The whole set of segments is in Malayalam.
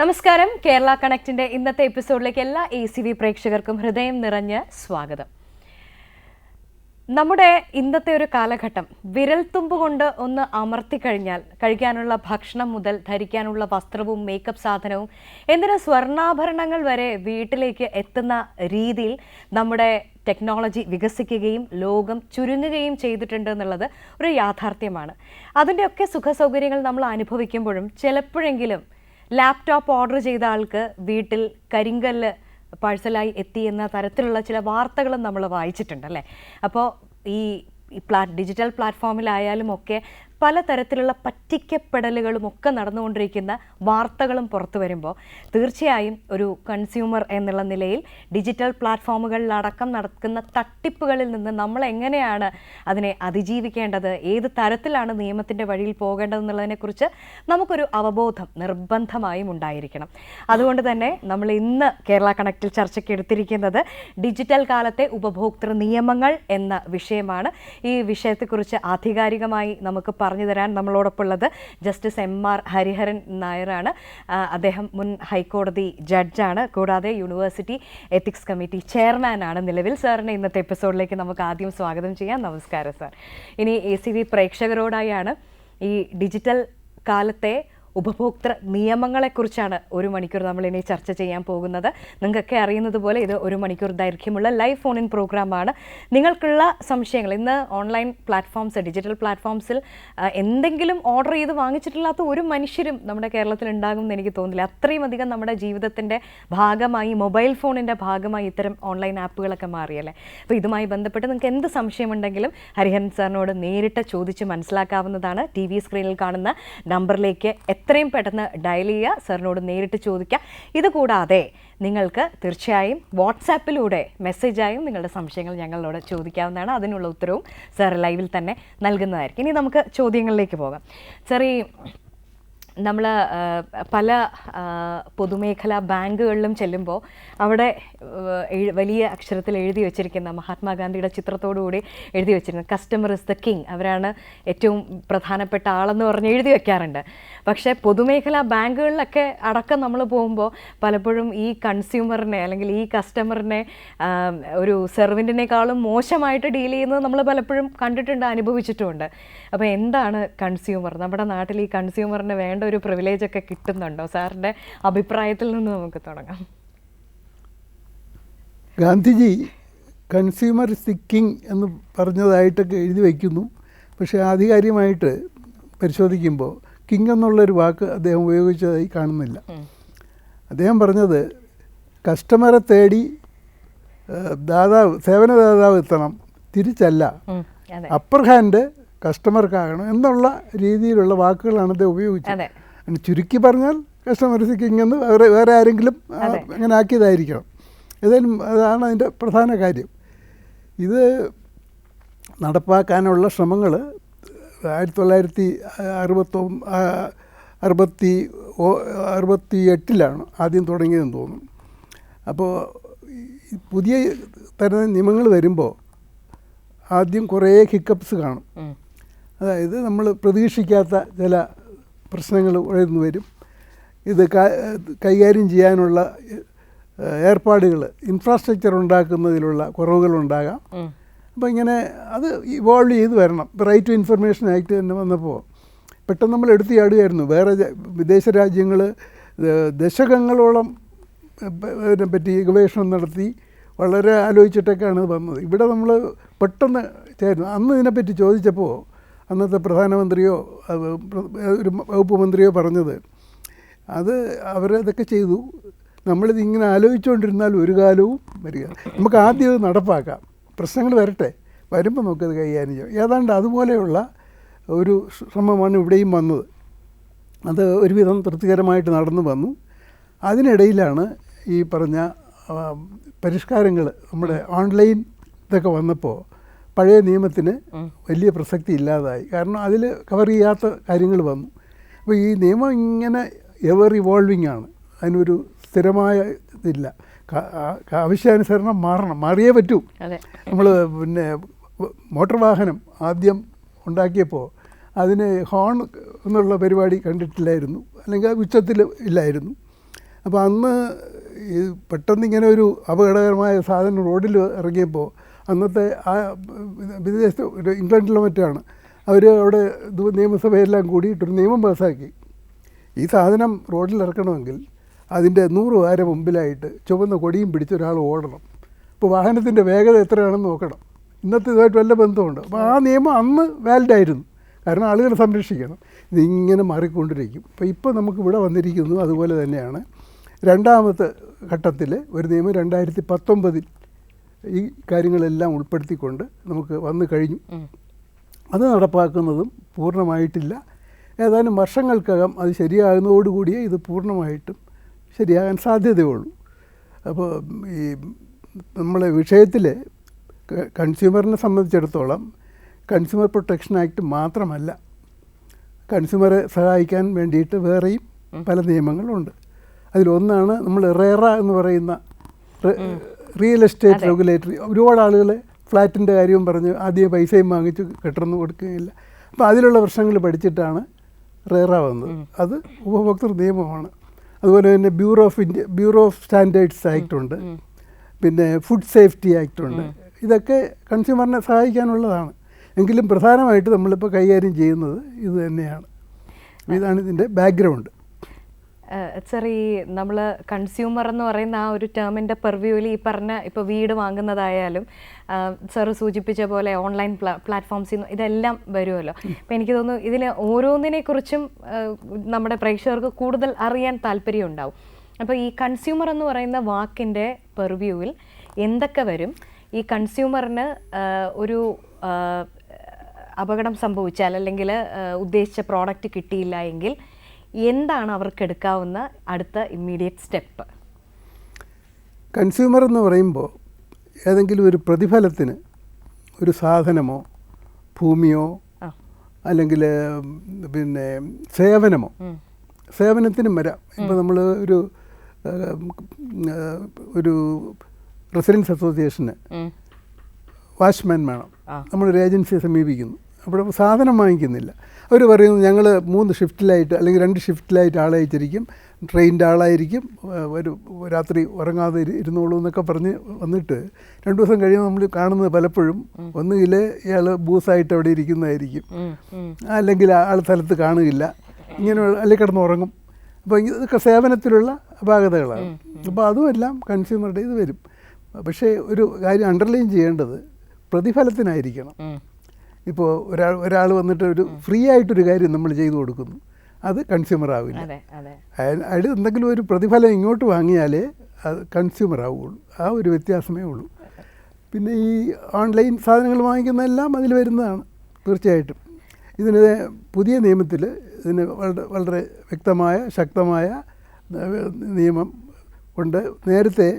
നമസ്കാരം. കേരള കണക്റ്റിന്റെ ഇന്നത്തെ എപ്പിസോഡിലേക്ക് എല്ലാ ACV പ്രേക്ഷകർക്കും ഹൃദയം നിറഞ്ഞ സ്വാഗതം. നമ്മുടെ ഇന്നത്തെ ഒരു കാലഘട്ടം വിരൽത്തുമ്പ് കൊണ്ട് ഒന്ന് അമർത്തി കഴിഞ്ഞാൽ കഴിക്കാനുള്ള ഭക്ഷണം മുതൽ ധരിക്കാനുള്ള വസ്ത്രവും മേക്കപ്പ് സാധനവും എന്തിന് സ്വർണ്ണാഭരണങ്ങൾ വരെ വീട്ടിലേക്ക് എത്തുന്ന രീതിയിൽ നമ്മുടെ ടെക്നോളജി വികസിക്കുകയും ലോകം ചുരുങ്ങുകയും ചെയ്തിട്ടുണ്ട് എന്നുള്ളത് ഒരു യാഥാർത്ഥ്യമാണ്. അതിൻ്റെയൊക്കെ സുഖസൗകര്യങ്ങൾ നമ്മൾ അനുഭവിക്കുമ്പോഴും ചിലപ്പോഴെങ്കിലും ലാപ്ടോപ്പ് ഓർഡർ ചെയ്ത ആൾക്ക് വീട്ടിൽ കരിങ്കല്ല് പാഴ്സലായി എത്തി എന്ന തരത്തിലുള്ള ചില വാർത്തകളും നമ്മൾ വായിച്ചിട്ടുണ്ടല്ലേ. അപ്പോൾ ഈ ഡിജിറ്റൽ പ്ലാറ്റ്ഫോമിലായാലും ഒക്കെ പലതരത്തിലുള്ള പറ്റിക്കപ്പെടലുകളും ഒക്കെ നടന്നുകൊണ്ടിരിക്കുന്ന വാർത്തകളും പുറത്തു വരുമ്പോൾ തീർച്ചയായും ഒരു കൺസ്യൂമർ എന്നുള്ള നിലയിൽ ഡിജിറ്റൽ പ്ലാറ്റ്ഫോമുകളിലടക്കം നടക്കുന്ന തട്ടിപ്പുകളിൽ നിന്ന് നമ്മൾ എങ്ങനെയാണ് അതിനെ അതിജീവിക്കേണ്ടത്, ഏത് തരത്തിലാണ് നിയമത്തിൻ്റെ വഴിയിൽ പോകേണ്ടതെന്നുള്ളതിനെക്കുറിച്ച് നമുക്കൊരു അവബോധം നിർബന്ധമായും ഉണ്ടായിരിക്കണം. അതുകൊണ്ട് തന്നെ നമ്മൾ ഇന്ന് കേരള കണക്റ്റിൽ ചർച്ചയ്ക്ക് എടുത്തിരിക്കുന്നത് ഡിജിറ്റൽ കാലത്തെ ഉപഭോക്തൃ നിയമങ്ങൾ എന്ന വിഷയമാണ്. ഈ വിഷയത്തെക്കുറിച്ച് ആധികാരികമായി നമുക്ക് പറഞ്ഞു തരാൻ നമ്മളോടൊപ്പമുള്ളത് ജസ്റ്റിസ് MR ഹരിഹരൻ നായരാണ്. അദ്ദേഹം മുൻ ഹൈക്കോടതി ജഡ്ജാണ്, കൂടാതെ യൂണിവേഴ്സിറ്റി എത്തിക്സ് കമ്മിറ്റി ചെയർമാനാണ് നിലവിൽ. സാറിനെ ഇന്നത്തെ എപ്പിസോഡിലേക്ക് നമുക്ക് ആദ്യം സ്വാഗതം ചെയ്യാം. നമസ്കാരം സാർ. ഇനി ACV പ്രേക്ഷകരോടായാണ് ഈ ഡിജിറ്റൽ കാലത്തെ ഉപഭോക്തൃ നിയമങ്ങളെക്കുറിച്ചാണ് ഒരു മണിക്കൂർ നമ്മളിനി ചർച്ച ചെയ്യാൻ പോകുന്നത്. നിങ്ങൾക്കൊക്കെ അറിയുന്നത് പോലെ ഇത് ഒരു മണിക്കൂർ ദൈർഘ്യമുള്ള ലൈവ് ഫോൺ ഇൻ പ്രോഗ്രാമാണ്. നിങ്ങൾക്കുള്ള സംശയങ്ങൾ ഇന്ന് ഓൺലൈൻ പ്ലാറ്റ്ഫോംസ്, ഡിജിറ്റൽ പ്ലാറ്റ്ഫോംസിൽ എന്തെങ്കിലും ഓർഡർ ചെയ്ത് വാങ്ങിച്ചിട്ടില്ലാത്ത ഒരു മനുഷ്യരും നമ്മുടെ കേരളത്തിൽ ഉണ്ടാകുമെന്ന് എനിക്ക് തോന്നുന്നില്ല. അത്രയും അധികം നമ്മുടെ ജീവിതത്തിൻ്റെ ഭാഗമായി, മൊബൈൽ ഫോണിൻ്റെ ഭാഗമായി ഇത്തരം ഓൺലൈൻ ആപ്പുകളൊക്കെ മാറിയല്ലേ. അപ്പോൾ ഇതുമായി ബന്ധപ്പെട്ട് നിങ്ങൾക്ക് എന്ത് സംശയമുണ്ടെങ്കിലും ഹരിഹരൻ സാറിനോട് നേരിട്ട് ചോദിച്ച് മനസ്സിലാക്കാവുന്നതാണ്. TV സ്ക്രീനിൽ കാണുന്ന നമ്പറിലേക്ക് എത്രയും പെട്ടെന്ന് ഡയൽ ചെയ്യുക, സാറിനോട് നേരിട്ട് ചോദിക്കുക. ഇതുകൂടാതെ നിങ്ങൾക്ക് തീർച്ചയായും വാട്സാപ്പിലൂടെ മെസ്സേജായും നിങ്ങളുടെ സംശയങ്ങൾ ഞങ്ങളോട് ചോദിക്കാവുന്നതാണ്. അതിനുള്ള ഉത്തരവും സാർ ലൈവിൽ തന്നെ നൽകുന്നതായിരിക്കും. ഇനി നമുക്ക് ചോദ്യങ്ങളിലേക്ക് പോകാം. സാർ, ഈ നമ്മൾ പല പൊതുമേഖലാ ബാങ്കുകളിലും ചെല്ലുമ്പോൾ അവിടെ വലിയ അക്ഷരത്തിൽ എഴുതി വച്ചിരിക്കുന്ന മഹാത്മാഗാന്ധിയുടെ ചിത്രത്തോടുകൂടി എഴുതി വച്ചിരിക്കുന്ന കസ്റ്റമർ ഇസ് ദ കിങ്, അവരാണ് ഏറ്റവും പ്രധാനപ്പെട്ട ആളെന്ന് പറഞ്ഞ് എഴുതി വയ്ക്കാറുണ്ട്. പക്ഷേ പൊതുമേഖലാ ബാങ്കുകളിലൊക്കെ അടക്കം നമ്മൾ പോകുമ്പോൾ പലപ്പോഴും ഈ കൺസ്യൂമറിനെ അല്ലെങ്കിൽ ഈ കസ്റ്റമറിനെ ഒരു സെർവൻറ്റിനേക്കാളും മോശമായിട്ട് ഡീൽ ചെയ്യുന്നത് നമ്മൾ പലപ്പോഴും കണ്ടിട്ടുണ്ട്, അനുഭവിച്ചിട്ടുമുണ്ട്. അപ്പോൾ എന്താണ് കൺസ്യൂമർ? നമ്മുടെ നാട്ടിൽ ഈ കൺസ്യൂമറിന് വേണ്ട ഒരു പ്രിവിലേജ് ഒക്കെ കിട്ടുന്നുണ്ടോ? സാറിൻ്റെ അഭിപ്രായത്തിൽ നിന്ന് നമുക്ക് തുടങ്ങാം. Gandhiji consumer is the king എന്ന് പറഞ്ഞതായിട്ടൊക്കെ എഴുതി വയ്ക്കുന്നു. പക്ഷേ ആധികാരികമായിട്ട് പരിശോധിക്കുമ്പോൾ കിങ് എന്നുള്ളൊരു വാക്ക് അദ്ദേഹം ഉപയോഗിച്ചതായി കാണുന്നില്ല. അദ്ദേഹം പറഞ്ഞത് കസ്റ്റമറെ തേടി സേവനദാതാവ് എത്തണം, തിരിച്ചല്ല, അപ്പർ ഹാൻഡ് കസ്റ്റമർക്കാകണം എന്നുള്ള രീതിയിലുള്ള വാക്കുകളാണ് അദ്ദേഹം ഉപയോഗിച്ചത്. ചുരുക്കി പറഞ്ഞാൽ കസ്റ്റമർ ഇസ് കിങ് എന്ന് വേറെ ആരെങ്കിലും അങ്ങനെ ആക്കിയതായിരിക്കണം. ഏതായാലും അതാണ് അതിൻ്റെ പ്രധാന കാര്യം. ഇത് നടപ്പാക്കാനുള്ള ശ്രമങ്ങൾ 1968 ആദ്യം തുടങ്ങിയതെന്ന് തോന്നുന്നു. അപ്പോൾ പുതിയ തരം നിയമങ്ങൾ വരുമ്പോൾ ആദ്യം കുറേ ഹിക്കപ്സ് കാണും. അതായത് നമ്മൾ പ്രതീക്ഷിക്കാത്ത ചില പ്രശ്നങ്ങൾ ഉയർന്നു വരും. ഇത് കൈകാര്യം ചെയ്യാനുള്ള ഏർപ്പാടുകൾ, ഇൻഫ്രാസ്ട്രക്ചർ ഉണ്ടാക്കുന്നതിലുള്ള കുറവുകളുണ്ടാകാം. അപ്പോൾ ഇങ്ങനെ അത് ഇവോൾവ് ചെയ്ത് വരണം. ഇപ്പോൾ റൈറ്റ് ടു ഇൻഫർമേഷൻ ആക്ട് തന്നെ വന്നപ്പോൾ പെട്ടെന്ന് നമ്മൾ എടുത്തു ചാടുകയായിരുന്നു. വേറെ വിദേശ രാജ്യങ്ങൾ ദശകങ്ങളോളം ഇതിനെപ്പറ്റി ഗവേഷണം നടത്തി വളരെ ആലോചിച്ചിട്ടൊക്കെയാണ് വന്നത്. ഇവിടെ നമ്മൾ പെട്ടെന്ന് ചേരുന്നു. അന്ന് ഇതിനെപ്പറ്റി ചോദിച്ചപ്പോൾ അന്നത്തെ പ്രധാനമന്ത്രിയോ ഒരു വകുപ്പ് മന്ത്രിയോ പറഞ്ഞത് അത് അവരതൊക്കെ ചെയ്തു, നമ്മളിത് ഇങ്ങനെ ആലോചിച്ചുകൊണ്ടിരുന്നാൽ ഒരു കാലവും വരിക, നമുക്ക് ആദ്യം അത് നടപ്പാക്കാം, പ്രശ്നങ്ങൾ വരട്ടെ, വരുമ്പോൾ നമുക്കത് കൈകാര്യം ചെയ്യാം. ഏതാണ്ട് അതുപോലെയുള്ള ഒരു ശ്രമമാണ് ഇവിടെയും വന്നത്. അത് ഒരുവിധം തൃപ്തികരമായിട്ട് നടന്നു വന്നു. അതിനിടയിലാണ് ഈ പറഞ്ഞ പരിഷ്കാരങ്ങൾ, നമ്മുടെ ഓൺലൈൻ ഇതൊക്കെ വന്നപ്പോൾ പഴയ നിയമത്തിന് വലിയ പ്രസക്തി ഇല്ലാതായി. കാരണം അതിൽ കവർ ചെയ്യാത്ത കാര്യങ്ങൾ വന്നു. അപ്പോൾ ഈ നിയമം ഇങ്ങനെ എവർ ഇവോൾവിങ് ആണ്, അതിനൊരു സ്ഥിരമായ ഇതില്ല. ആവശ്യാനുസരണം മാറിയേ പറ്റൂ. നമ്മൾ പിന്നെ മോട്ടോർ വാഹനം ആദ്യം ഉണ്ടാക്കിയപ്പോൾ അതിന് ഹോൺ എന്നുള്ള പരിപാടി കണ്ടിട്ടില്ലായിരുന്നു, അല്ലെങ്കിൽ ഉച്ചത്തിൽ ഇല്ലായിരുന്നു. അപ്പോൾ അന്ന് ഈ പെട്ടെന്ന് ഇങ്ങനെ ഒരു അപകടകരമായ സാധനം റോഡിൽ ഇറങ്ങിയപ്പോൾ അന്നത്തെ ആ വിദേശത്ത് ഒരു ഇംഗ്ലണ്ടിലോ മറ്റാണ് അവർ അവിടെ നിയമസഭയെല്ലാം കൂടിയിട്ടൊരു നിയമം പാസ്സാക്കി. ഈ സാധനം റോഡിൽ ഇറക്കണമെങ്കിൽ അതിൻ്റെ 100 വാര മുമ്പിലായിട്ട് ചുവന്ന കൊടിയും പിടിച്ച് ഒരാൾ ഓടണം. അപ്പോൾ വാഹനത്തിൻ്റെ വേഗത എത്രയാണെന്ന് നോക്കണം. ഇന്നത്തെ ഇതുമായിട്ട് വല്ല ബന്ധമുണ്ട്. അപ്പോൾ ആ നിയമം അന്ന് വാലിഡായിരുന്നു, കാരണം ആളുകളെ സംരക്ഷിക്കണം. ഇതിങ്ങനെ മാറിക്കൊണ്ടിരിക്കും. ഇപ്പോൾ നമുക്ക് ഇവിടെ വന്നിരിക്കുന്നു അതുപോലെ തന്നെയാണ്. രണ്ടാമത്തെ ഘട്ടത്തിൽ ഒരു നിയമം 2019 ഈ കാര്യങ്ങളെല്ലാം ഉൾപ്പെടുത്തിക്കൊണ്ട് നമുക്ക് വന്നു കഴിഞ്ഞു. അത് നടപ്പാക്കുന്നതും പൂർണ്ണമായിട്ടില്ല. ഏതാനും വർഷങ്ങൾക്കകം അത് ശരിയാകുന്നതോടുകൂടിയേ ഇത് പൂർണ്ണമായിട്ടും ശരിയാകാൻ സാധ്യതയുള്ളൂ. അപ്പോൾ ഈ നമ്മളെ വിഷയത്തിൽ കൺസ്യൂമറിനെ സംബന്ധിച്ചിടത്തോളം കൺസ്യൂമർ പ്രൊട്ടക്ഷൻ ആക്ട് മാത്രമല്ല, കൺസ്യൂമറെ സഹായിക്കാൻ വേണ്ടിയിട്ട് വേറെയും പല നിയമങ്ങളുണ്ട്. അതിലൊന്നാണ് നമ്മൾ റേറ എന്ന് പറയുന്ന റിയൽ എസ്റ്റേറ്റ് റെഗുലേറ്ററി. ഒരുപാട് ആളുകൾ ഫ്ലാറ്റിൻ്റെ കാര്യവും പറഞ്ഞ് ആദ്യം പൈസയും വാങ്ങിച്ച് കെട്ടുന്നു കൊടുക്കുകയില്ല. അപ്പോൾ അതിലുള്ള പ്രശ്നങ്ങൾ പഠിച്ചിട്ടാണ് റേറ വന്നത്. അത് ഉപഭോക്തൃ നിയമമാണ്. അതുപോലെ തന്നെ ബ്യൂറോ ഓഫ് സ്റ്റാൻഡേർഡ്സ് ആക്ട് ഉണ്ട്, പിന്നെ ഫുഡ് സേഫ്റ്റി ആക്ട് ഉണ്ട്. ഇതൊക്കെ കൺസ്യൂമറിനെ സഹായിക്കാനുള്ളതാണ്. എങ്കിലും പ്രധാനമായിട്ട് നമ്മളിപ്പോൾ കൈകാര്യം ചെയ്യുന്നത് ഇത് തന്നെയാണ്. ഇതാണ് ഇതിൻ്റെ ബാക്ക്ഗ്രൗണ്ട്. സർ, ഈ നമ്മൾ കൺസ്യൂമർ എന്ന് പറയുന്ന ആ ഒരു ടേമിൻ്റെ പെർവ്യൂവിൽ ഈ പറഞ്ഞ ഇപ്പോൾ വീട് വാങ്ങുന്നതായാലും സർ സൂചിപ്പിച്ച പോലെ ഓൺലൈൻ പ്ലാറ്റ്ഫോംസിൽ നിന്ന് ഇതെല്ലാം വരുമല്ലോ. അപ്പോൾ എനിക്ക് തോന്നുന്നു ഇതിൽ ഓരോന്നിനെക്കുറിച്ചും നമ്മുടെ പ്രേക്ഷകർക്ക് കൂടുതൽ അറിയാൻ താല്പര്യം ഉണ്ടാവും. അപ്പോൾ ഈ കൺസ്യൂമർ എന്ന് പറയുന്ന വാക്കിൻ്റെ പെർവ്യൂവിൽ എന്തൊക്കെ വരും? ഈ കൺസ്യൂമറിന് ഒരു അപകടം സംഭവിച്ചാൽ അല്ലെങ്കിൽ ഉദ്ദേശിച്ച പ്രോഡക്റ്റ് കിട്ടിയില്ല എങ്കിൽ എന്താണ് അവർക്ക് എടുക്കാവുന്ന അടുത്ത ഇമ്മീഡിയറ്റ് സ്റ്റെപ്പ്? കൺസ്യൂമർ എന്ന് പറയുമ്പോൾ ഏതെങ്കിലും ഒരു പ്രതിഫലത്തിന് ഒരു സാധനമോ ഭൂമിയോ അല്ലെങ്കിൽ പിന്നെ സേവനത്തിനും വരാം. ഇപ്പോൾ നമ്മൾ ഒരു റെസിഡൻസ് അസോസിയേഷന് വാച്ച്മാൻ വേണം. നമ്മളൊരു ഏജൻസിയെ സമീപിക്കുന്നു, അവിടെ സാധനം വാങ്ങിക്കുന്നില്ല. അവർ പറയുന്നു ഞങ്ങൾ 3 ഷിഫ്റ്റിലായിട്ട് അല്ലെങ്കിൽ 2 ഷിഫ്റ്റിലായിട്ട് ആളെ അയച്ചിരിക്കും, ട്രെയിനിൻ്റെ ആളായിരിക്കും, രാത്രി ഉറങ്ങാതെ ഇരുന്നോളൂ എന്നൊക്കെ പറഞ്ഞ് വന്നിട്ട് 2 ദിവസം കഴിയുമ്പോൾ നമ്മൾ കാണുന്നത് പലപ്പോഴും ഒന്നുകിൽ ഇയാൾ ബൂസായിട്ട് അവിടെ ഇരിക്കുന്നതായിരിക്കും, അല്ലെങ്കിൽ ആൾ സ്ഥലത്ത് കാണുകയില്ല, ഇങ്ങനെ അല്ലെങ്കിൽ കിടന്നുറങ്ങും. അപ്പോൾ ഇതൊക്കെ സേവനത്തിലുള്ള അപാകതകളാണ്. അപ്പോൾ അതുമെല്ലാം കൺസ്യൂമറുടെ ഇത് വരും. പക്ഷേ ഒരു കാര്യം അണ്ടർലൈൻ ചെയ്യേണ്ടത് പ്രതിഫലത്തിനായിരിക്കണം. ഇപ്പോൾ ഒരാൾ വന്നിട്ട് ഒരു ഫ്രീ ആയിട്ടൊരു കാര്യം നമ്മൾ ചെയ്തു കൊടുക്കുന്നു, അത് കൺസ്യൂമർ ആവില്ല. അയാൾ എന്തെങ്കിലും ഒരു പ്രതിഫലം ഇങ്ങോട്ട് വാങ്ങിയാലേ അത് കൺസ്യൂമർ ആവുകയുള്ളൂ. ആ ഒരു വ്യത്യാസമേ ഉള്ളൂ. പിന്നെ ഈ ഓൺലൈൻ സാധനങ്ങൾ വാങ്ങിക്കുന്നതെല്ലാം അതിൽ വരുന്നതാണ് തീർച്ചയായിട്ടും. ഇതിന് പുതിയ നിയമത്തിൽ ഇതിന് വളരെ വ്യക്തമായ ശക്തമായ നിയമം കൊണ്ട് നേരത്തെ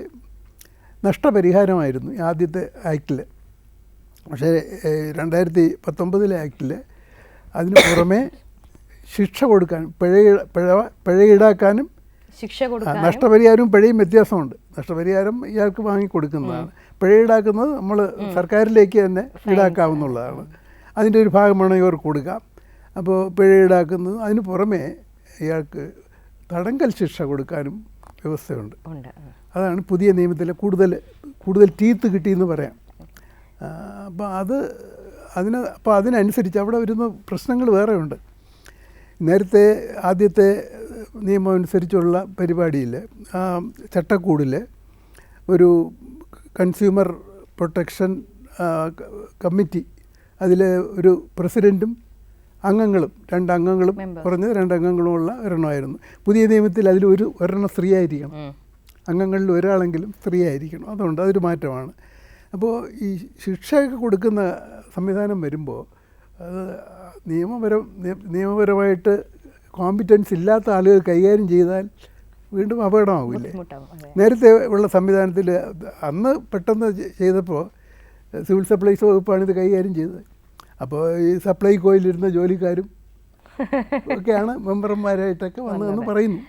നഷ്ടപരിഹാരമായിരുന്നു ആദ്യത്തെ ആക്ടിൽ. പക്ഷേ 2019 ആക്ടിൽ അതിന് പുറമേ ശിക്ഷ കൊടുക്കാനും പിഴ ഈടാക്കാനും നഷ്ടപരിഹാരവും പിഴയും വ്യത്യാസമുണ്ട്. നഷ്ടപരിഹാരം ഇയാൾക്ക് വാങ്ങിക്കൊടുക്കുന്നതാണ്, പിഴ ഈടാക്കുന്നത് നമ്മൾ സർക്കാരിലേക്ക് തന്നെ ഈടാക്കാവുന്നതാണ്. അതിൻ്റെ ഒരു ഭാഗമാണ് ഇവർക്ക് കൊടുക്കാം. അപ്പോൾ പിഴ ഈടാക്കുന്നത് അതിന് പുറമേ ഇയാൾക്ക് തടങ്കൽ ശിക്ഷ കൊടുക്കാനും വ്യവസ്ഥയുണ്ട്. അതാണ് പുതിയ നിയമത്തിൽ കൂടുതൽ ടീത്ത് കിട്ടിയെന്ന് പറയാം. അപ്പോൾ അതിനനുസരിച്ച് അവിടെ വരുന്ന പ്രശ്നങ്ങൾ വേറെയുണ്ട്. നേരത്തെ ആദ്യത്തെ നിയമം അനുസരിച്ചുള്ള പരിപാടിയിൽ ചട്ടക്കൂടിൽ ഒരു കൺസ്യൂമർ പ്രൊട്ടക്ഷൻ കമ്മിറ്റി, അതിൽ ഒരു പ്രസിഡൻറ്റും അംഗങ്ങളും 2 അംഗങ്ങളും കുറഞ്ഞത് 2 അംഗങ്ങളുമുള്ള ഒരെണ്ണമായിരുന്നു. പുതിയ നിയമത്തിൽ ഒരെണ്ണം സ്ത്രീ ആയിരിക്കണം, അംഗങ്ങളിൽ ഒരാളെങ്കിലും സ്ത്രീ ആയിരിക്കണം. അതുകൊണ്ട് അതൊരു മാറ്റമാണ്. അപ്പോൾ ഈ ശിക്ഷയൊക്കെ കൊടുക്കുന്ന സംവിധാനം വരുമ്പോൾ അത് നിയമപരമായിട്ട് കോമ്പിറ്റൻസ് ഇല്ലാത്ത ആളുകൾ കൈകാര്യം ചെയ്താൽ വീണ്ടും അപകടമാകില്ലേ? നേരത്തെ ഉള്ള സംവിധാനത്തിൽ അന്ന് പെട്ടെന്ന് ചെയ്തപ്പോൾ സിവിൽ സപ്ലൈസ് വകുപ്പാണ് ഇത് കൈകാര്യം ചെയ്തത്. അപ്പോൾ ഈ സപ്ലൈകോയിലിരുന്ന ജോലിക്കാരും ഒക്കെയാണ് മെമ്പർമാരായിട്ടൊക്കെ വന്നതെന്ന് പറയുന്നു.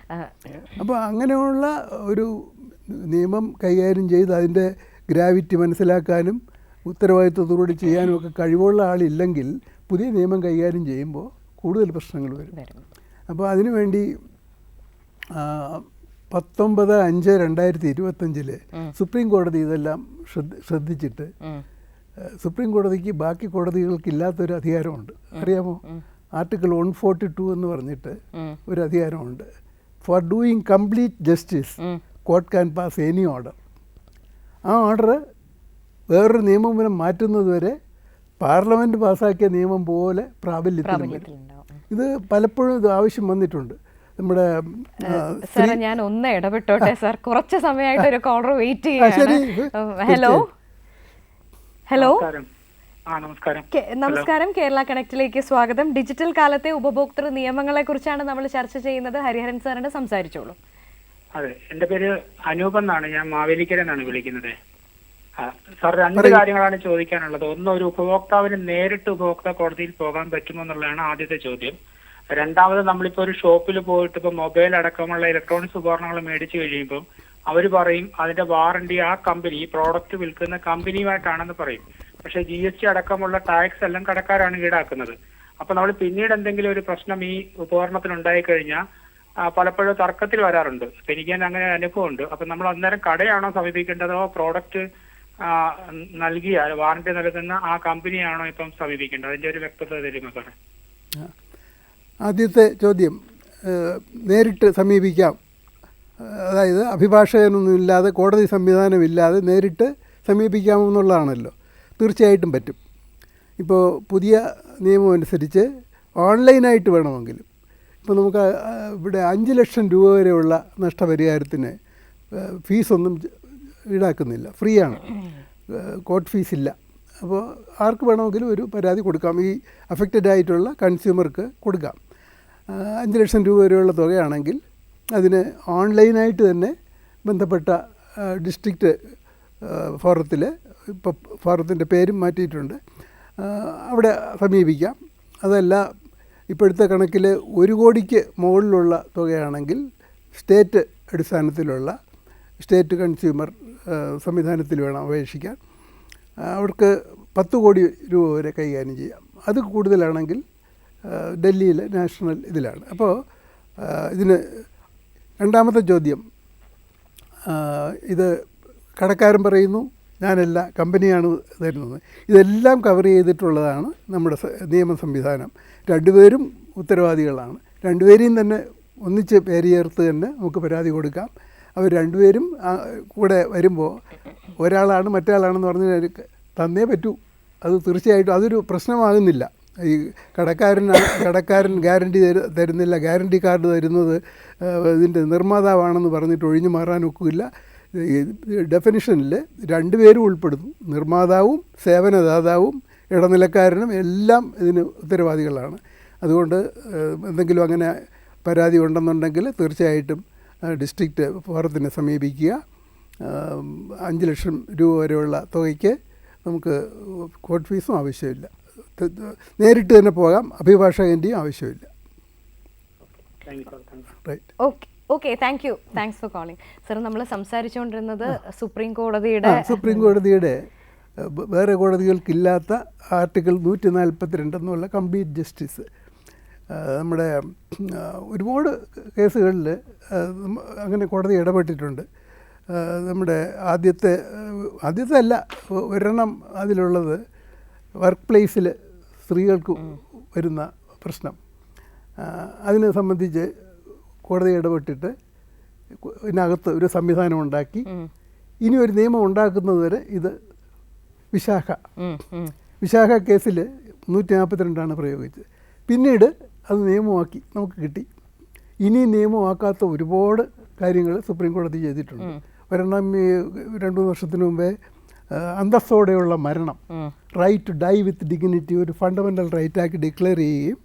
അപ്പോൾ അങ്ങനെയുള്ള ഒരു നിയമം കൈകാര്യം ചെയ്ത് അതിൻ്റെ ഗ്രാവിറ്റി മനസ്സിലാക്കാനും ഉത്തരവാദിത്വത്തോടുകൂടി ചെയ്യാനും ഒക്കെ കഴിവുള്ള ആളില്ലെങ്കിൽ പുതിയ നിയമം കൈകാര്യം ചെയ്യുമ്പോൾ കൂടുതൽ പ്രശ്നങ്ങൾ വരും. അപ്പോൾ അതിനുവേണ്ടി 19/5/2025 സുപ്രീം കോടതി ഇതെല്ലാം ശ്രദ്ധിച്ചിട്ട് സുപ്രീം കോടതിക്ക് ബാക്കി കോടതികൾക്ക് ഇല്ലാത്തൊരു അധികാരമുണ്ട്, അറിയാമോ? ആർട്ടിക്കിൾ 142 എന്ന് പറഞ്ഞിട്ട് ഒരു അധികാരമുണ്ട്. Four doing complete justice court can pass any order. ആ ഓർഡർ വേറൊരു നിയമം മാറ്റുന്നതുവരെ പാർലമെൻറ്റ് പാസ്സാക്കിയ നിയമം പോലെ പ്രാബല്യത്തിൽ വരും. ഇത് പലപ്പോഴും ഇത് ആവശ്യം വന്നിട്ടുണ്ട്. നമ്മുടെ സാർ ഞാൻ ഒന്ന് ഇടപെട്ടോട്ടെ സാർ, കുറച്ച് സമയമായിട്ട് ഒരു കോളർ വെയിറ്റ് ചെയ്യാണ്. ഹലോ ഹലോ നമസ്കാരം, കേരള കണക്റ്റിലേക്ക് സ്വാഗതം. ഡിജിറ്റൽ കാലത്തെ ഉപഭോക്തൃ നിയമങ്ങളെ കുറിച്ചാണ് നമ്മൾ ചർച്ച ചെയ്യുന്നത്. ഹരിഹരൻ സാറിന് സംസാരിച്ചോളൂ. അതെ, എന്റെ പേര് അനൂപ് എന്നാണ്, ഞാൻ മാവേലിക്കര എന്നാണ് വിളിക്കുന്നത്. സാർ, രണ്ട് കാര്യങ്ങളാണ് ചോദിക്കാനുള്ളത്. ഒന്ന്, ഒരു ഉപഭോക്താവിന് നേരിട്ട് ഉപഭോക്താ കോടതിയിൽ പോകാൻ പറ്റുമോ എന്നുള്ളതാണ് ആദ്യത്തെ ചോദ്യം. രണ്ടാമത്, നമ്മളിപ്പോ ഒരു ഷോപ്പിൽ പോയിട്ട് ഇപ്പൊ മൊബൈൽ അടക്കമുള്ള ഇലക്ട്രോണിക്സ് ഉപകരണങ്ങൾ മേടിച്ചു കഴിയുമ്പോൾ അവർ പറയും അതിന്റെ വാറണ്ടി ആ കമ്പനി, ഈ പ്രോഡക്റ്റ് വിൽക്കുന്ന കമ്പനിയുമായിട്ടാണെന്ന് പറയും. പക്ഷെ GST അടക്കമുള്ള ടാക്സ് എല്ലാം കടക്കാരാണ് ഈടാക്കുന്നത്. അപ്പൊ നമ്മൾ പിന്നീട് എന്തെങ്കിലും ഒരു പ്രശ്നം ഈ ഉപകരണത്തിന് ഉണ്ടായി കഴിഞ്ഞാൽ പലപ്പോഴും തർക്കത്തിൽ വരാറുണ്ട്. എനിക്ക് അങ്ങനെ അനുഭവമുണ്ട്. അപ്പൊ നമ്മൾ അന്നേരം കടയാണോ സമീപിക്കേണ്ടതോ പ്രോഡക്റ്റ് നൽകിയ വാറണ്ടി നൽകുന്ന ആ കമ്പനിയാണോ ഇപ്പം സമീപിക്കേണ്ടത്? അതിന്റെ ഒരു വ്യക്തത തരുമോ സാറേ? ആദ്യത്തെ ചോദ്യം, നേരിട്ട് സമീപിക്കാം, അതായത് അഭിഭാഷകനൊന്നുമില്ലാതെ കോടതി സംവിധാനമില്ലാതെ നേരിട്ട് സമീപിക്കാമെന്നുള്ളതാണല്ലോ. തീർച്ചയായിട്ടും പറ്റും. ഇപ്പോൾ പുതിയ നിയമം അനുസരിച്ച് ഓൺലൈനായിട്ട് വേണമെങ്കിലും ഇപ്പോൾ നമുക്ക് ഇവിടെ 5 ലക്ഷം രൂപ വരെയുള്ള നഷ്ടപരിഹാരത്തിന് ഫീസൊന്നും ഈടാക്കുന്നില്ല, ഫ്രീ ആണ്, കോർട്ട് ഫീസില്ല. അപ്പോൾ ആർക്ക് വേണമെങ്കിലും ഒരു പരാതി കൊടുക്കാം, ഈ അഫക്റ്റഡ് ആയിട്ടുള്ള കൺസ്യൂമർക്ക് കൊടുക്കാം. 5 ലക്ഷം രൂപ വരെയുള്ള തുകയാണെങ്കിൽ അതിന് ഓൺലൈനായിട്ട് തന്നെ ബന്ധപ്പെട്ട ഡിസ്ട്രിക്റ്റ് ഫോറത്തിൽ, ഇപ്പോൾ ഫോറത്തിൻ്റെ പേരും മാറ്റിയിട്ടുണ്ട്, അവിടെ സമീപിക്കാം. അതല്ല, ഇപ്പോഴത്തെ കണക്കിൽ 1 കോടിക്ക് മുകളിലുള്ള തുകയാണെങ്കിൽ സ്റ്റേറ്റ് അടിസ്ഥാനത്തിലുള്ള സ്റ്റേറ്റ് കൺസ്യൂമർ സംവിധാനത്തിൽ വേണം അപേക്ഷിക്കാൻ. അവർക്ക് 10 കോടി രൂപ വരെ കൈകാര്യം ചെയ്യാം. അത് കൂടുതലാണെങ്കിൽ ഡൽഹിയിലെ നാഷണൽ ഇതിലാണ്. അപ്പോൾ ഇതിന് രണ്ടാമത്തെ ചോദ്യം, ഇത് കടക്കാരൻ പറയുന്നു ഞാനല്ല, കമ്പനിയാണ് തരുന്നത്. ഇതെല്ലാം കവർ ചെയ്തിട്ടുള്ളതാണ് നമ്മുടെ നിയമ സംവിധാനം. രണ്ടുപേരും ഉത്തരവാദികളാണ്. രണ്ടുപേരെയും തന്നെ ഒന്നിച്ച് പേര് ചേർത്ത് തന്നെ നമുക്ക് പരാതി കൊടുക്കാം. അവർ രണ്ടുപേരും കൂടെ വരുമ്പോൾ ഒരാളാണ് മറ്റേ പറഞ്ഞ് തന്നേ പറ്റൂ. അത് തീർച്ചയായിട്ടും അതൊരു പ്രശ്നമാകുന്നില്ല. ഈ കടക്കാരൻ ഗ്യാരണ്ടി തരുന്നില്ല, ഗ്യാരണ്ടി കാർഡ് തരുന്നത് ഇതിൻ്റെ നിർമ്മാതാവാണെന്ന് പറഞ്ഞിട്ട് ഒഴിഞ്ഞു മാറാനൊക്കില്ല. ഡെഫിനിഷനിൽ രണ്ടുപേരും ഉൾപ്പെടുന്നു. നിർമ്മാതാവും സേവനദാതാവും ഇടനിലക്കാരനും എല്ലാം ഇതിന് ഉത്തരവാദികളാണ്. അതുകൊണ്ട് എന്തെങ്കിലും അങ്ങനെ പരാതി ഉണ്ടെന്നുണ്ടെങ്കിൽ തീർച്ചയായിട്ടും ഡിസ്ട്രിക്റ്റ് ഫോറത്തിനെ സമീപിക്കുക. 5 ലക്ഷം രൂപ വരെയുള്ള തുകയ്ക്ക് നമുക്ക് കോർട്ട് ഫീസും ആവശ്യമില്ല, നേരിട്ട് തന്നെ പോകാം, അഭിഭാഷകൻ്റെയും ആവശ്യമില്ല. Right, okay, thanks for calling. Sir, നമ്മൾ സംസാരിച്ചുകൊണ്ടിരുന്നത് സുപ്രീം കോടതിയുടെ വേറെ കോടതികൾക്കില്ലാത്ത ആർട്ടിക്കിൾ 142 എന്നുള്ള കംപ്ലീറ്റ് ജസ്റ്റിസ്. നമ്മുടെ ഒരുപാട് കേസുകളിൽ അങ്ങനെ കോടതി ഇടപെട്ടിട്ടുണ്ട്. നമ്മുടെ ആദ്യത്തെ അല്ല, ഒരെണ്ണം അതിലുള്ളത് വർക്ക് പ്ലേസിൽ സ്ത്രീകൾക്ക് വരുന്ന പ്രശ്നം. അതിനെ സംബന്ധിച്ച് കോടതി ഇടപെട്ടിട്ട് ഇതിനകത്ത് ഒരു സംവിധാനം ഉണ്ടാക്കി. ഇനി ഒരു നിയമം ഉണ്ടാക്കുന്നത് വരെ ഇത് വിശാഖ കേസിൽ 142 പ്രയോഗിച്ചത്. പിന്നീട് അത് നിയമമാക്കി നമുക്ക് കിട്ടി. ഇനി നിയമമാക്കാത്ത ഒരുപാട് കാര്യങ്ങൾ സുപ്രീം കോടതി ചെയ്തിട്ടുണ്ട്. ഒരെണ്ണം 2-3 വർഷത്തിന് മുമ്പേ അന്തസ്സോടെയുള്ള മരണം, right to die with dignity, ഒരു ഫണ്ടമെൻ്റൽ റൈറ്റാക്കി ഡിക്ലെയർ ചെയ്യുകയും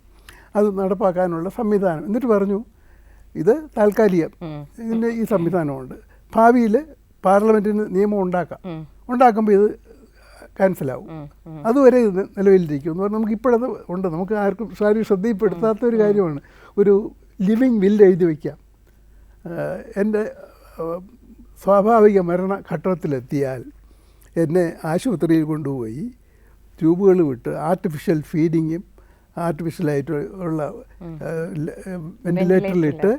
അത് നടപ്പാക്കാനുള്ള സംവിധാനം. എന്നിട്ട് പറഞ്ഞു ഇത് താൽക്കാലികം, ഇതിൻ്റെ ഈ സംവിധാനമുണ്ട്, ഭാവിയിൽ പാർലമെൻറ്റിന് നിയമം ഉണ്ടാക്കുമ്പോൾ ഇത് ക്യാൻസലാവും, അതുവരെ ഇത് നിലവിലിരിക്കും എന്ന് പറഞ്ഞാൽ നമുക്കിപ്പോഴത് ഉണ്ട്. നമുക്ക് ആർക്കും ശ്രദ്ധയിൽപ്പെടുത്താത്ത ഒരു കാര്യമാണ്. ഒരു ലിവിങ് വില്ല് എഴുതി വയ്ക്കാം. എൻ്റെ സ്വാഭാവിക മരണഘട്ടത്തിലെത്തിയാൽ എന്നെ ആശുപത്രിയിൽ കൊണ്ടുപോയി ട്യൂബുകൾ വിട്ട് ആർട്ടിഫിഷ്യൽ ഫീഡിങ്ങും ആർട്ടിഫിഷ്യലായിട്ട് ഉള്ള വെന്റിലേറ്ററിലിട്ട്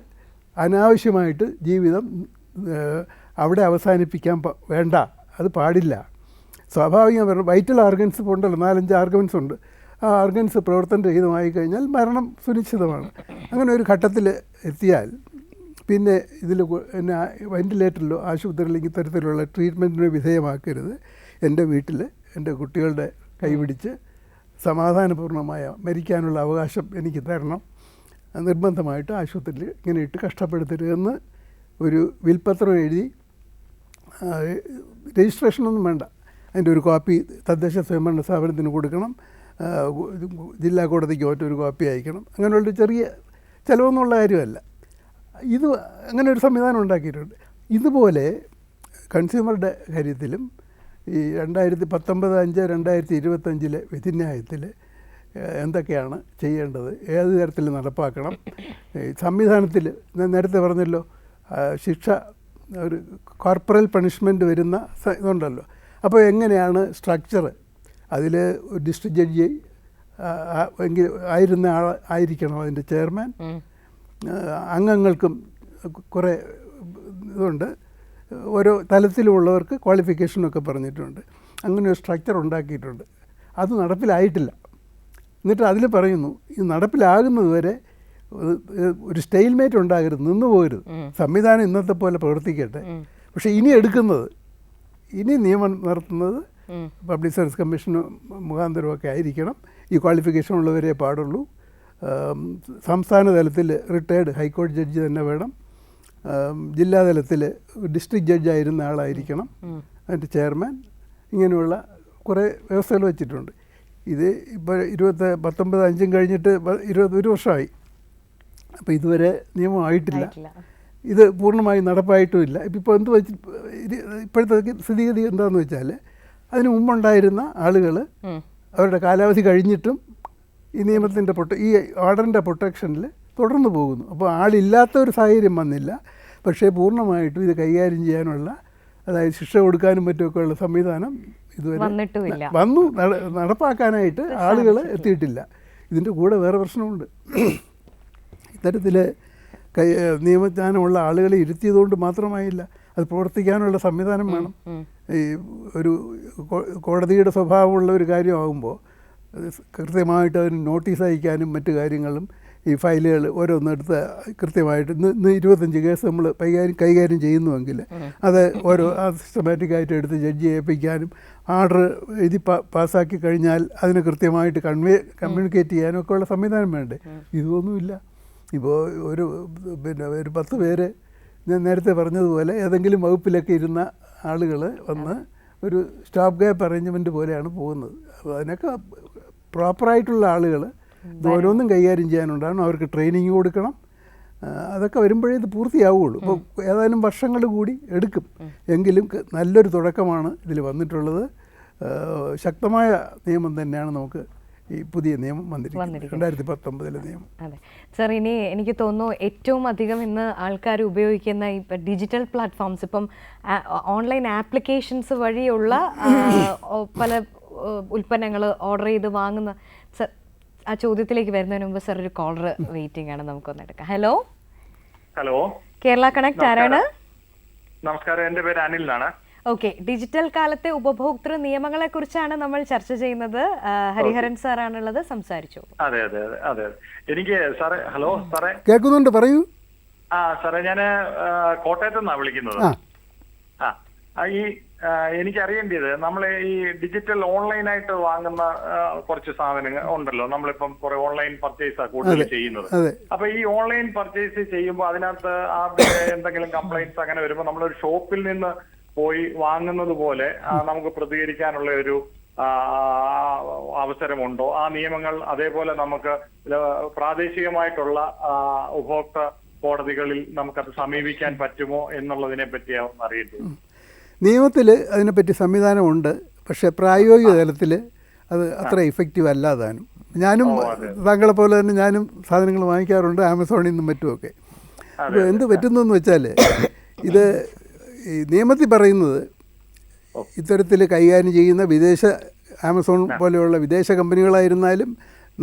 അനാവശ്യമായിട്ട് ജീവിതം അവിടെ അവസാനിപ്പിക്കാൻ വേണ്ട, അത് പാടില്ല. സ്വാഭാവികമായി വൈറ്റൽ ഓർഗൻസ് ഇപ്പോൾ ഉണ്ടല്ലോ, 4-5 ഓർഗൻസ് ഉണ്ട്. ആ ഓർഗൻസ് പ്രവർത്തനരഹിതമായി കഴിഞ്ഞാൽ മരണം സുനിശ്ചിതമാണ്. അങ്ങനെ ഒരു ഘട്ടത്തിൽ എത്തിയാൽ പിന്നെ ഇതിൽ പിന്നെ വെൻറ്റിലേറ്ററിലോ ആശുപത്രിയിലോ ഇത്തരത്തിലുള്ള ട്രീറ്റ്മെൻറ്റിന് വിധേയമാക്കരുത്. എൻ്റെ വീട്ടിൽ എൻ്റെ കുട്ടികളുടെ കൈപിടിച്ച് സമാധാനപൂർണ്ണമായ മരിക്കാനുള്ള അവകാശം എനിക്ക് തരണം, നിർബന്ധമായിട്ട് ആശുപത്രിയിൽ ഇങ്ങനെ ഇട്ട് കഷ്ടപ്പെടുത്തരുതെന്ന് ഒരു വിൽപ്പത്രം എഴുതി, രജിസ്ട്രേഷനൊന്നും വേണ്ട, അതിൻ്റെ ഒരു കോപ്പി തദ്ദേശ സ്വയംഭരണ സ്ഥാപനത്തിന് കൊടുക്കണം, ജില്ലാ കോടതിക്ക് മറ്റൊരു കോപ്പി അയക്കണം. അങ്ങനെയുള്ളൊരു ചെറിയ ചിലവൊന്നുള്ള കാര്യമല്ല ഇത്. അങ്ങനെ ഒരു സംവിധാനം ഉണ്ടാക്കിയിട്ടുണ്ട്. ഇതുപോലെ കൺസ്യൂമറുടെ കാര്യത്തിലും ഈ 2019-5-2025 വിധിന്യായത്തിൽ എന്തൊക്കെയാണ് ചെയ്യേണ്ടത്, ഏത് തരത്തിൽ നടപ്പാക്കണം, സംവിധാനത്തിൽ ഞാൻ നേരത്തെ പറഞ്ഞല്ലോ, ശിക്ഷ ഒരു കോർപ്പറൽ പണിഷ്മെൻറ്റ് വരുന്ന ഇതുണ്ടല്ലോ. അപ്പോൾ എങ്ങനെയാണ് സ്ട്രക്ചർ, അതിൽ ഡിസ്ട്രിക്ട് ജഡ്ജി എങ്കിൽ ആയിരുന്ന ആയിരിക്കണം അതിൻ്റെ ചെയർമാൻ, അംഗങ്ങൾക്കും കുറേ ഇതുണ്ട്, ഓരോ തലത്തിലുമുള്ളവർക്ക് ക്വാളിഫിക്കേഷനൊക്കെ പറഞ്ഞിട്ടുണ്ട്. അങ്ങനെ ഒരു സ്ട്രക്ചർ ഉണ്ടാക്കിയിട്ടുണ്ട്. അത് നടപ്പിലായിട്ടില്ല. എന്നിട്ട് അതിൽ പറയുന്നു, ഇത് നടപ്പിലാകുന്നത് വരെ ഒരു സ്റ്റെയിൽമേറ്റ് ഉണ്ടാകരുത്, നിന്നു പോകരുത്, സംവിധാനം ഇന്നത്തെ പോലെ പ്രവർത്തിക്കട്ടെ. പക്ഷേ ഇനി നിയമം നടത്തുന്നത് പബ്ലിക് സർവീസ് കമ്മീഷൻ മുഖാന്തരമൊക്കെ ആയിരിക്കണം. ഈ ക്വാളിഫിക്കേഷൻ ഉള്ളവരെ പാടുള്ളൂ. സംസ്ഥാന തലത്തിൽ റിട്ടയർഡ് ഹൈക്കോടതി ജഡ്ജി തന്നെ വേണം. ജില്ലാതലത്തിൽ ഡിസ്ട്രിക്ട് ജഡ്ജായിരുന്ന ആളായിരിക്കണം അതിൻ്റെ ചെയർമാൻ. ഇങ്ങനെയുള്ള കുറേ വ്യവസ്ഥകൾ വെച്ചിട്ടുണ്ട്. ഇത് ഇപ്പോൾ 19 കഴിഞ്ഞിട്ട് 21 വർഷമായി. അപ്പോൾ ഇതുവരെ നിയമമായിട്ടില്ല. ഇത് പൂർണ്ണമായി നടപ്പായിട്ടുമില്ല. ഇപ്പോൾ എന്ത് വെച്ച് ഇപ്പോഴത്തെ സ്ഥിതിഗതി എന്താണെന്ന് വെച്ചാൽ, അതിന് മുമ്പുണ്ടായിരുന്ന ആളുകൾ അവരുടെ കാലാവധി കഴിഞ്ഞിട്ടും ഈ നിയമത്തിൻ്റെ ഈ ഓർഡറിൻ്റെ പ്രൊട്ടക്ഷനിൽ തുടർന്ന് പോകുന്നു. അപ്പോൾ ആളില്ലാത്ത ഒരു സാഹചര്യം വന്നില്ല. പക്ഷേ പൂർണ്ണമായിട്ടും ഇത് കൈകാര്യം ചെയ്യാനുള്ള, അതായത് ശിക്ഷ കൊടുക്കാനും മറ്റുമൊക്കെയുള്ള സംവിധാനം ഇതുവരെ നടപ്പാക്കാനായിട്ട് ആളുകൾ എത്തിയിട്ടില്ല. ഇതിൻ്റെ കൂടെ വേറെ പ്രശ്നമുണ്ട്. ഇത്തരത്തിൽ നിയമജ്ഞാനമുള്ള ആളുകളെ ഇരുത്തിയതുകൊണ്ട് മാത്രമായില്ല, അത് പ്രവർത്തിക്കാനുള്ള സംവിധാനം വേണം. ഈ ഒരു കോടതിയുടെ സ്വഭാവമുള്ള ഒരു കാര്യമാകുമ്പോൾ കൃത്യമായിട്ട് അതിന് നോട്ടീസ് അയക്കാനും മറ്റു കാര്യങ്ങളും ഈ ഫയലുകൾ ഓരോന്നെടുത്ത് കൃത്യമായിട്ട് ഇന്ന് 25 കേസ് നമ്മൾ കൈകാര്യം ചെയ്യുന്നുവെങ്കിൽ അത് ഓരോ സിസ്റ്റമാറ്റിക്കായിട്ട് എടുത്ത് ജഡ്ജി ഏൽപ്പിക്കാനും ആർഡർ എഴുതി പാസ്സാക്കി കഴിഞ്ഞാൽ അതിന് കൃത്യമായിട്ട് കമ്മ്യൂണിക്കേറ്റ് ചെയ്യാനും ഒക്കെ ഉള്ള സംവിധാനം വേണ്ടേ? ഇതൊന്നുമില്ല. ഇപ്പോൾ ഒരു 10 പേര് ഞാൻ നേരത്തെ പറഞ്ഞതുപോലെ ഏതെങ്കിലും വകുപ്പിലൊക്കെ ഇരുന്ന ആളുകൾ വന്ന് ഒരു സ്റ്റോപ്പ് ഗ്യാപ്പ് അറേഞ്ച്മെൻറ്റ് പോലെയാണ് പോകുന്നത്. അപ്പോൾ അതിനൊക്കെ പ്രോപ്പറായിട്ടുള്ള ആളുകൾ ഇത് ഓരോന്നും കൈകാര്യം ചെയ്യാനുണ്ടാകും. അവർക്ക് ട്രെയിനിങ് കൊടുക്കണം. അതൊക്കെ വരുമ്പോഴേ ഇത് പൂർത്തിയാവുകയുള്ളൂ. ഇപ്പോൾ ഏതായാലും വർഷങ്ങൾ കൂടി എടുക്കും. എങ്കിലും നല്ലൊരു തുടക്കമാണ് ഇതിൽ വന്നിട്ടുള്ളത്. ശക്തമായ നിയമം തന്നെയാണ് നമുക്ക് ഈ പുതിയ നിയമം വന്നിരിക്കുന്നത്, 2019 നിയമം. അതെ സർ, ഇനി എനിക്ക് തോന്നുന്നു ഏറ്റവും അധികം ഇന്ന് ആൾക്കാർ ഉപയോഗിക്കുന്ന ഈ ഡിജിറ്റൽ പ്ലാറ്റ്ഫോംസ്, ഇപ്പം ഓൺലൈൻ ആപ്ലിക്കേഷൻസ് വഴിയുള്ള പല ഉൽപ്പന്നങ്ങൾ ഓർഡർ ചെയ്ത് വാങ്ങുന്ന, സർ ആ ചോദ്യത്തിലേക്ക് വരുന്നതിന് മുമ്പ് സർ ഒരു കോളർ വെയിറ്റിംഗ് ആണ്, നമുക്കൊന്ന് എടുക്കാം. ഹലോ കേരള കണക്ട്, ആരാണ്? നമസ്കാരം, എൻ്റെ പേര് അനിൽ എന്നാണ്. ഓക്കെ, ഡിജിറ്റൽ കാലത്തെ ഉപഭോക്തൃ നിയമങ്ങളെ കുറിച്ചാണ് നമ്മൾ ചർച്ച ചെയ്യുന്നത്. ഹരിഹരൻ സാറാണുള്ളത്, സംസാരിച്ചു. അതെ അതെ അതെ അതെ എനിക്ക് സാറേ, ഹലോ സാറേ, കേൾക്കുന്നുണ്ട്, പറയൂ. സാറേ, ഞാൻ കോട്ടയത്ത് നിന്നാണ് വിളിക്കുന്നത്. ഈ എനിക്കറിയേണ്ടത്, നമ്മൾ ഈ ഡിജിറ്റൽ ഓൺലൈനായിട്ട് വാങ്ങുന്ന കുറച്ച് സാധനങ്ങൾ ഉണ്ടല്ലോ, നമ്മളിപ്പം കുറെ ഓൺലൈൻ പർച്ചേസാണ് കൂടുതൽ ചെയ്യുന്നത്. അപ്പൊ ഈ ഓൺലൈൻ പർച്ചേസ് ചെയ്യുമ്പോൾ അതിനകത്ത് എന്തെങ്കിലും കംപ്ലൈന്റ്സ് അങ്ങനെ വരുമ്പോൾ നമ്മളൊരു ഷോപ്പിൽ നിന്ന് പോയി വാങ്ങുന്നത് പോലെ നമുക്ക് പ്രതികരിക്കാനുള്ള ഒരു അവസരമുണ്ടോ? ആ നിയമങ്ങൾ അതേപോലെ നമുക്ക് പ്രാദേശികമായിട്ടുള്ള ഉപഭോക്തൃ കോടതികളിൽ നമുക്കത് സമീപിക്കാൻ പറ്റുമോ എന്നുള്ളതിനെ പറ്റി അറിയേണ്ടത്. നിയമത്തിൽ അതിനെപ്പറ്റി സംവിധാനമുണ്ട്. പക്ഷേ പ്രായോഗിക തലത്തിൽ അത് അത്ര ഇഫക്റ്റീവ് അല്ലാതാനും. ഞാനും താങ്കളെ പോലെ തന്നെ ഞാനും സാധനങ്ങൾ വാങ്ങിക്കാറുണ്ട്, ആമസോണിൽ നിന്നും മറ്റുമൊക്കെ. അപ്പോൾ എന്ത് പറ്റുന്നതെന്ന് വെച്ചാൽ, ഇത് ഈ നിയമത്തിൽ പറയുന്നത് ഇത്തരത്തിൽ കൈകാര്യം ചെയ്യുന്ന വിദേശ ആമസോൺ പോലെയുള്ള വിദേശ കമ്പനികളായിരുന്നാലും